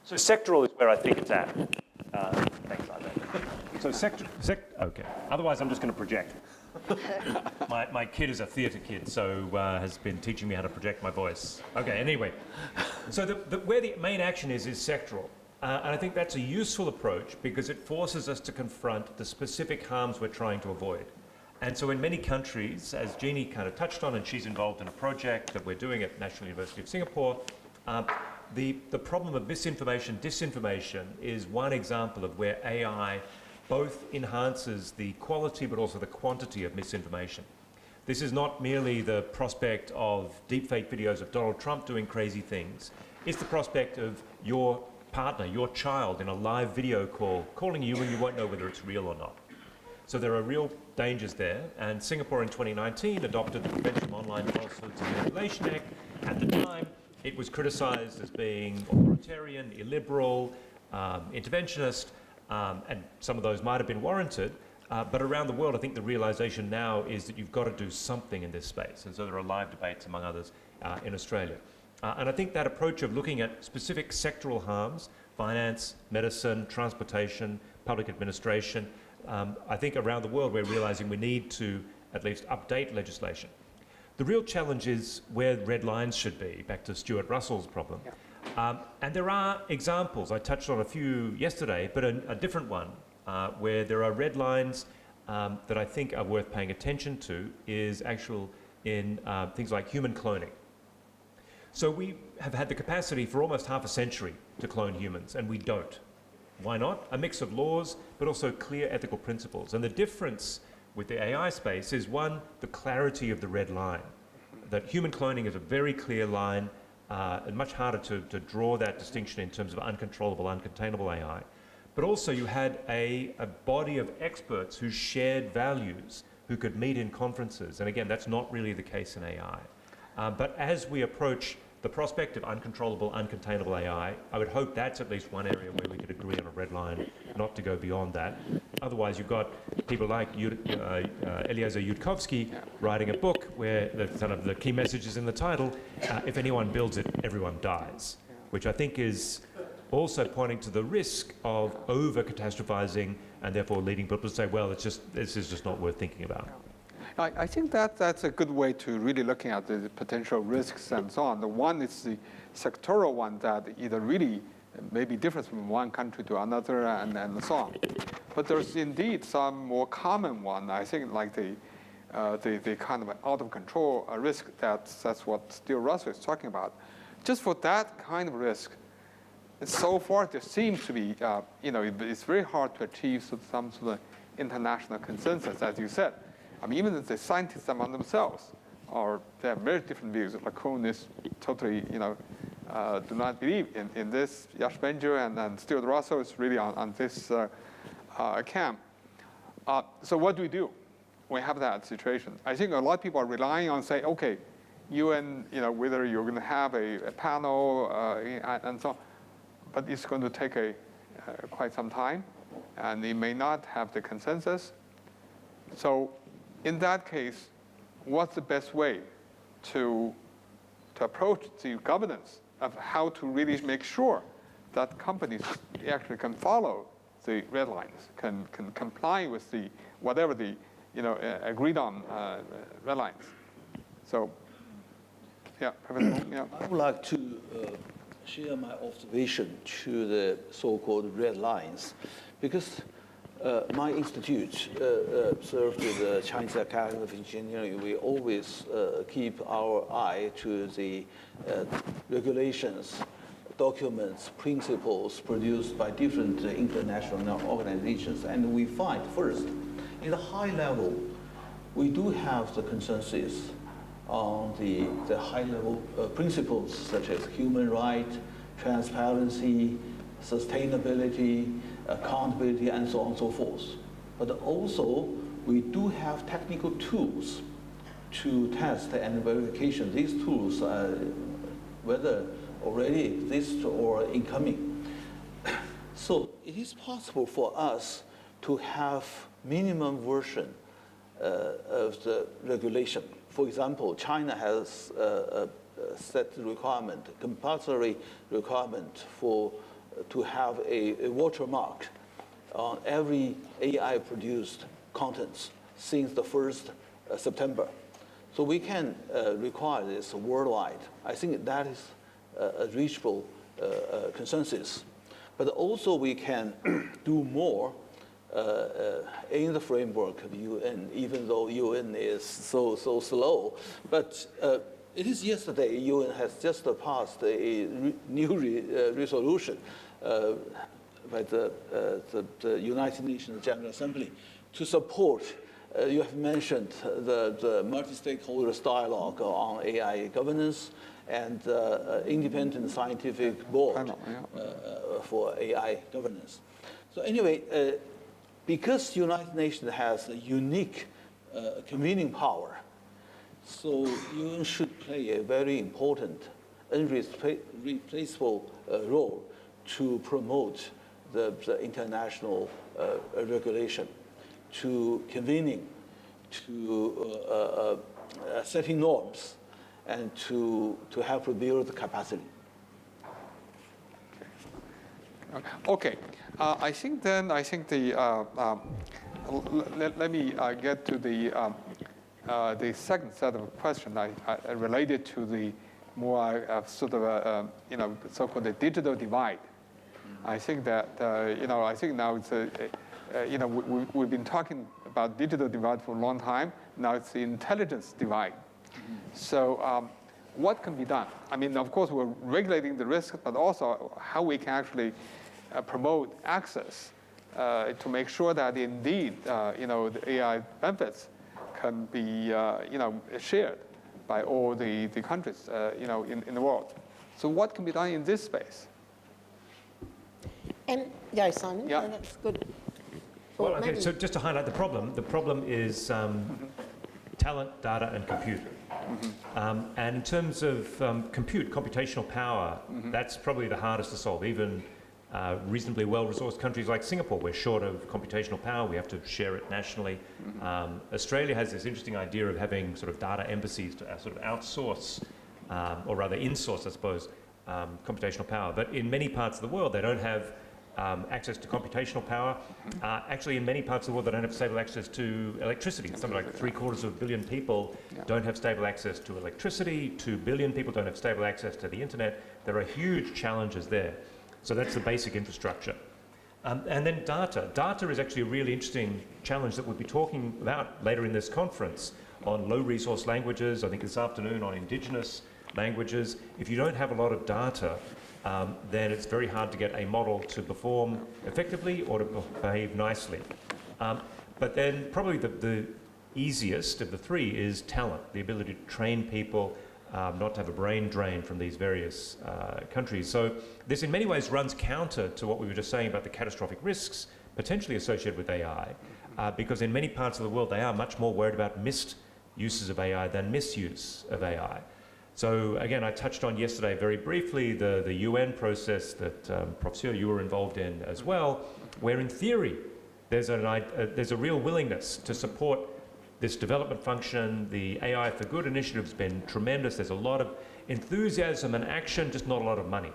So sectoral is where I think it's at. Thanks, Ivan. So okay. Otherwise, I'm just going to project. My kid is a theatre kid, so has been teaching me how to project my voice. Okay, anyway. So where the main action is sectoral. And I think that's a useful approach because it forces us to confront the specific harms we're trying to avoid. And so in many countries, as Jeannie kind of touched on, and she's involved in a project that we're doing at National University of Singapore, the problem of misinformation, disinformation is one example of where AI both enhances the quality but also the quantity of misinformation. This is not merely the prospect of deepfake videos of Donald Trump doing crazy things. It's the prospect of your partner, your child, in a live video call, calling you and you won't know whether it's real or not. So there are real dangers there, and Singapore in 2019 adopted the Prevention of Online Falsehoods and Manipulation Act. At the time, it was criticised as being authoritarian, illiberal, interventionist, and some of those might have been warranted, but around the world I think the realisation now is that you've got to do something in this space, and so there are live debates among others in Australia. And I think that approach of looking at specific sectoral harms, finance, medicine, transportation, public administration, I think around the world we're realising we need to at least update legislation. The real challenge is where red lines should be, back to Stuart Russell's problem. And there are examples, I touched on a few yesterday, but a different one where there are red lines that I think are worth paying attention to is actual in things like human cloning. So we have had the capacity for almost half a century to clone humans, and we don't. Why not? A mix of laws, but also clear ethical principles. And the difference with the AI space is, one, the clarity of the red line. That human cloning is a very clear line, and much harder to draw that distinction in terms of uncontrollable, uncontainable AI. But also you had a body of experts who shared values, who could meet in conferences. And again, that's not really the case in AI. But as we approach the prospect of uncontrollable, uncontainable AI, I would hope that's at least one area where we could agree on a red line, not to go beyond that. Otherwise, you've got people like Eliezer Yudkowsky writing a book where the key message is in the title, if anyone builds it, everyone dies, which I think is also pointing to the risk of over-catastrophizing and therefore leading people to say, well, this is just not worth thinking about. I think that's a good way to really looking at the potential risks and so on. The one is the sectoral one that either really may be different from one country to another and so on. But there's indeed some more common one, I think, like the kind of out of control risk that's what Stuart Russell is talking about. Just for that kind of risk, so far there seems to be, it's very hard to achieve some sort of international consensus, as you said. I mean, even the scientists among themselves they have very different views. Laconists totally, do not believe in this. Yash Benjur and Stuart Russell is really on this camp. So what do we do? We have that situation. I think a lot of people are relying on saying, okay, UN, whether you're going to have a panel and so on, but it's going to take quite some time, and they may not have the consensus. So in that case, what's the best way to approach the governance of how to really make sure that companies actually can follow the red lines, can comply with the whatever the agreed on red lines. So, yeah, Professor. Yeah. I would like to share my observation to the so-called red lines, because my institute served the Chinese Academy of Engineering. We always keep our eye to the regulations, documents, principles produced by different international organizations. And we find, first, in the high level, we do have the consensus on the high-level principles such as human rights, transparency, sustainability, accountability, and so on and so forth. But also, we do have technical tools to test and verification. These tools, whether already exist or incoming. So it is possible for us to have minimum version of the regulation. For example, China has set requirement, compulsory requirement to have a watermark on every AI-produced contents since the 1st September. So we can require this worldwide. I think that is a reachable consensus. But also we can do more in the framework of UN, even though UN is so slow. But it is yesterday, UN has just passed a new resolution by the United Nations General Assembly to support, you have mentioned the multi-stakeholders dialogue on AI governance and independent scientific board for AI governance. So anyway, because United Nations has a unique convening power, so UN should play a very important, irreplaceable role to promote the international regulation, to convening, to setting norms, and to help build the capacity. Okay, I think the let me get to the second set of questions related to the more sort of so-called the digital divide. I think that I think now it's we've been talking about digital divide for a long time. Now it's the intelligence divide. So what can be done? I mean, of course, we're regulating the risk, but also how we can actually promote access to make sure that indeed, the AI benefits can be, shared by all the countries, in the world. So what can be done in this space? Go, Simon. Yeah. That's good. Well, okay, so just to highlight the problem is talent, data, and compute. And in terms of computational power, that's probably the hardest to solve. Even reasonably well-resourced countries like Singapore, we're short of computational power. We have to share it nationally. Australia has this interesting idea of having sort of data embassies to sort of outsource, or rather insource, I suppose, computational power. But in many parts of the world, they don't have access to computational power. Actually, in many parts of the world, they don't have stable access to electricity. Something like 750 million people don't have stable access to electricity. 2 billion people don't have stable access to the internet. There are huge challenges there. So that's the basic infrastructure. And then data. Data is actually a really interesting challenge that we'll be talking about later in this conference on low resource languages, I think this afternoon on indigenous languages. If you don't have a lot of data, then it's very hard to get a model to perform effectively or to behave nicely. But then probably the easiest of the three is talent, the ability to train people, not to have a brain drain from these various countries. So this in many ways runs counter to what we were just saying about the catastrophic risks, potentially associated with AI, because in many parts of the world they are much more worried about missed uses of AI than misuse of AI. So again, I touched on yesterday very briefly the UN process that Professor, you were involved in as well, where in theory there's a real willingness to support this development function. The AI for Good initiative has been tremendous. There's a lot of enthusiasm and action, just not a lot of money.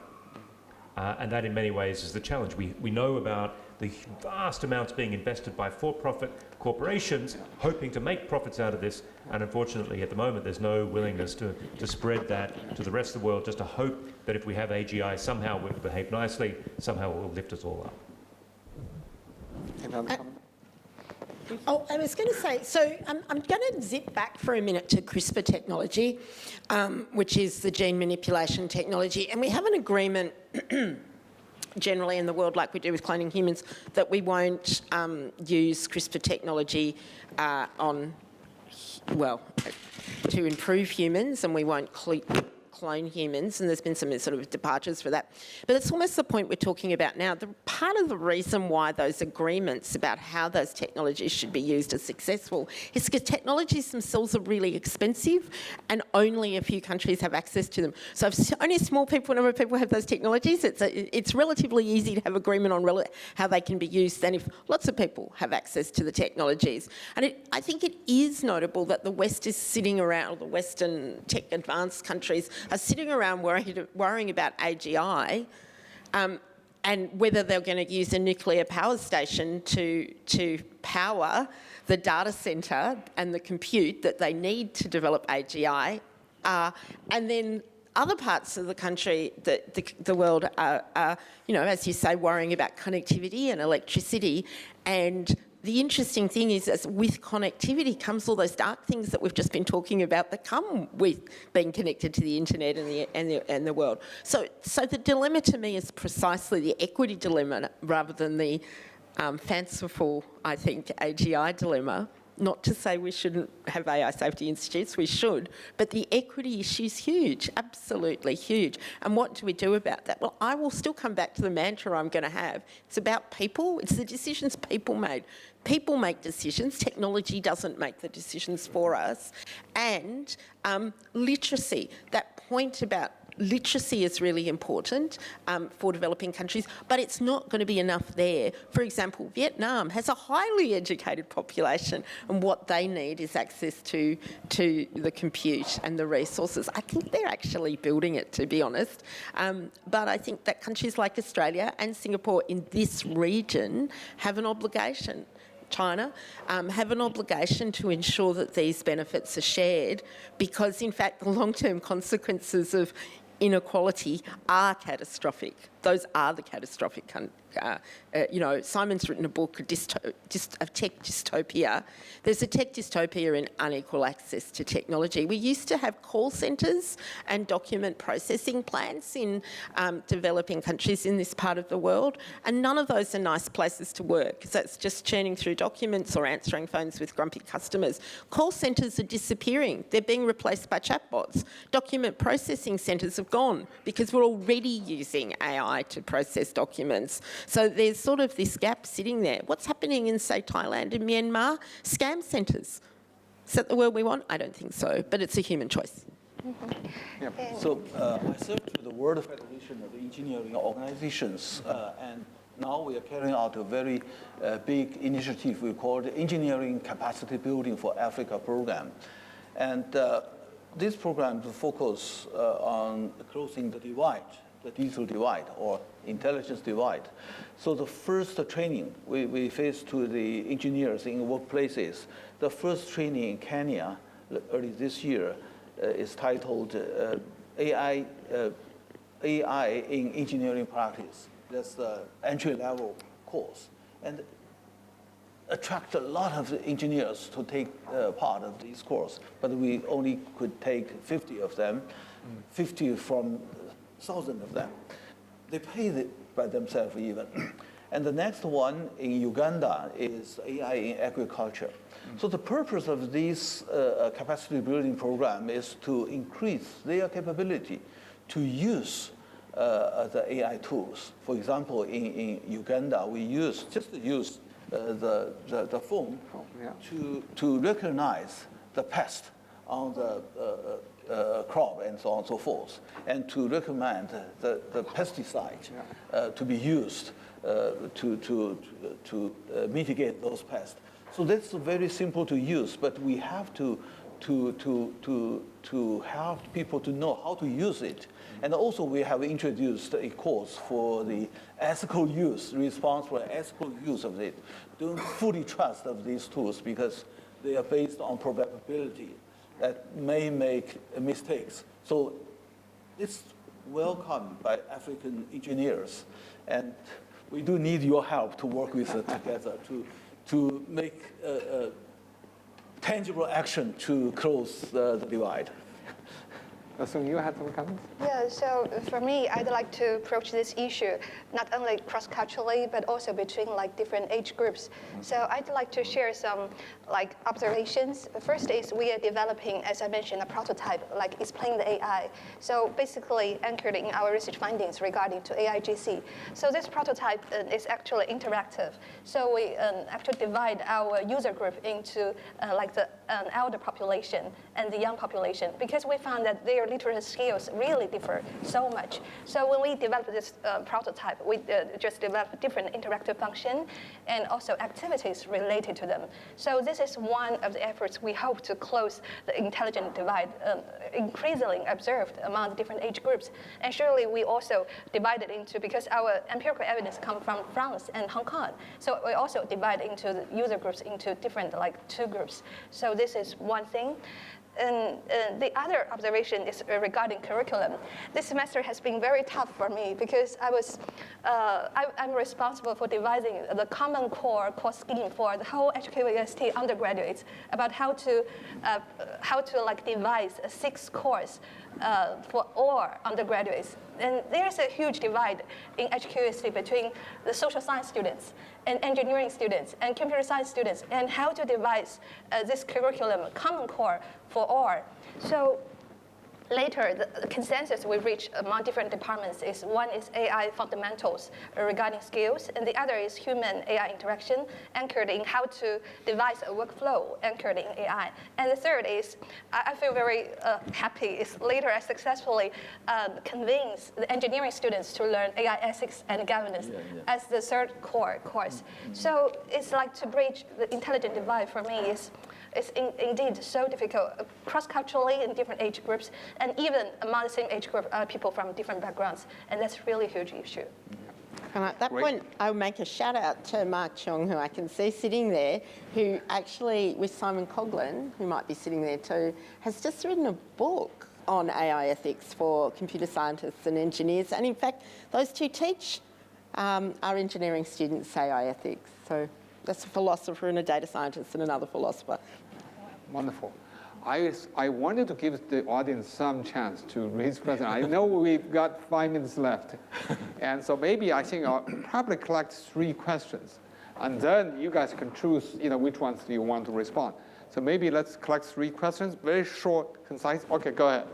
And that in many ways is the challenge. We know about the vast amounts being invested by for-profit corporations hoping to make profits out of this, and unfortunately at the moment there's no willingness to spread that to the rest of the world, just to hope that if we have AGI somehow we'll behave nicely, somehow it will lift us all up. Oh, I was going to say, so I'm going to zip back for a minute to CRISPR technology, which is the gene manipulation technology, and we have an agreement generally in the world, like we do with cloning humans, that we won't use CRISPR technology to improve humans, and we won't clone humans, and there's been some sort of departures for that. But it's almost the point we're talking about now. Part of the reason why those agreements about how those technologies should be used are successful is because technologies themselves are really expensive and only a few countries have access to them. So if only a small number of people have those technologies, it's relatively easy to have agreement on how they can be used than if lots of people have access to the technologies. And I think it is notable that the West is sitting around, the Western tech advanced countries are sitting around worrying about AGI and whether they're going to use a nuclear power station to power the data centre and the compute that they need to develop AGI. And then other parts of the country, the world are, as you say, worrying about connectivity and electricity. And the interesting thing is that with connectivity comes all those dark things that we've just been talking about that come with being connected to the internet and the world. So the dilemma to me is precisely the equity dilemma rather than the fanciful, I think, AGI dilemma. Not to say we shouldn't have AI safety institutes, we should, but the equity issue is huge, absolutely huge. And what do we do about that? Well, I will still come back to the mantra I'm going to have. It's about people, it's the decisions people made. People make decisions, technology doesn't make the decisions for us. And literacy, that point about literacy is really important for developing countries, but it's not going to be enough there. For example, Vietnam has a highly educated population, and what they need is access to the compute and the resources. I think they're actually building it, to be honest. But I think that countries like Australia and Singapore in this region have an obligation. China have an obligation to ensure that these benefits are shared, because in fact the long-term consequences of inequality are catastrophic. Those are the catastrophic. Simon's written a book, a tech dystopia. There's a tech dystopia in unequal access to technology. We used to have call centres and document processing plants in developing countries in this part of the world, and none of those are nice places to work. So it's just churning through documents or answering phones with grumpy customers. Call centres are disappearing. They're being replaced by chatbots. Document processing centres have gone because we're already using AI to process documents. So there's sort of this gap sitting there. What's happening in, say, Thailand and Myanmar? Scam centres. Is that the word we want? I don't think so, but it's a human choice. Mm-hmm. So I served with the World Federation of Engineering Organizations, and now we are carrying out a very big initiative we call the Engineering Capacity Building for Africa program. And this program will focus on closing the divide, the digital divide or intelligence divide. So the first training we face to the engineers in workplaces, the first training in Kenya early this year is titled AI in Engineering Practice. That's the entry-level course. And attract a lot of engineers to take part of this course, but we only could take 50 of them, 50 from 1,000 of them. They paid it by themselves even. And the next one in Uganda is AI in agriculture. So the purpose of this capacity building program is to increase their capability to use the AI tools. For example, in Uganda, we just use the phone to recognize the pest on the crop and so on and so forth, and to recommend the pesticide to be used to mitigate those pests. So that's very simple to use, but we have to help people to know how to use it. And also we have introduced a course for the ethical use, responsible ethical use of it. Don't fully trust of these tools because they are based on probability that may make mistakes. So it's welcomed by African engineers. And we do need your help to work with it together to make tangible action to close the divide. So you had some comments? Yeah, so for me, I'd like to approach this issue not only cross-culturally, but also between like different age groups. So I'd like to share some like observations. The first is we are developing, as I mentioned, a prototype, like explain the AI. So basically anchored in our research findings regarding to AIGC. So this prototype is actually interactive. So we actually divide our user group into like the elder population and the young population, because we found that their literacy skills really differ so much. So when we developed this prototype, we just developed different interactive function and also activities related to them. So this is one of the efforts we hope to close the intelligent divide increasingly observed among the different age groups. And surely we also divided into, because our empirical evidence comes from France and Hong Kong, so we also divide into the user groups into different like 2 groups. So this is one thing. And the other observation is regarding curriculum. This semester has been very tough for me because I'm responsible for devising the common core course scheme for the whole HKUST undergraduates about how to like devise a 6 course for all undergraduates. And there's a huge divide in HKUST between the social science students and engineering students and computer science students, and how to devise this curriculum common core for all. So later, the consensus we reached among different departments is one is AI fundamentals regarding skills, and the other is human-AI interaction anchored in how to devise a workflow anchored in AI. And the third is, I feel very happy, is later I successfully convinced the engineering students to learn AI ethics and governance as the third core course. So it's like to bridge the intelligent divide for me is indeed so difficult, cross-culturally in different age groups, and even among the same age group, people from different backgrounds. And that's really a huge issue. And at that point, I'll make a shout out to Mark Chong, who I can see sitting there, who actually, with Simon Coughlin, who might be sitting there too, has just written a book on AI ethics for computer scientists and engineers. And in fact, those two teach our engineering students AI ethics. So that's a philosopher and a data scientist and another philosopher. Wonderful. I wanted to give the audience some chance to raise questions. I know we've got 5 minutes left. And so maybe I think I'll probably collect 3 questions. And then you guys can choose which ones you want to respond. So maybe let's collect 3 questions, very short, concise. OK, go ahead.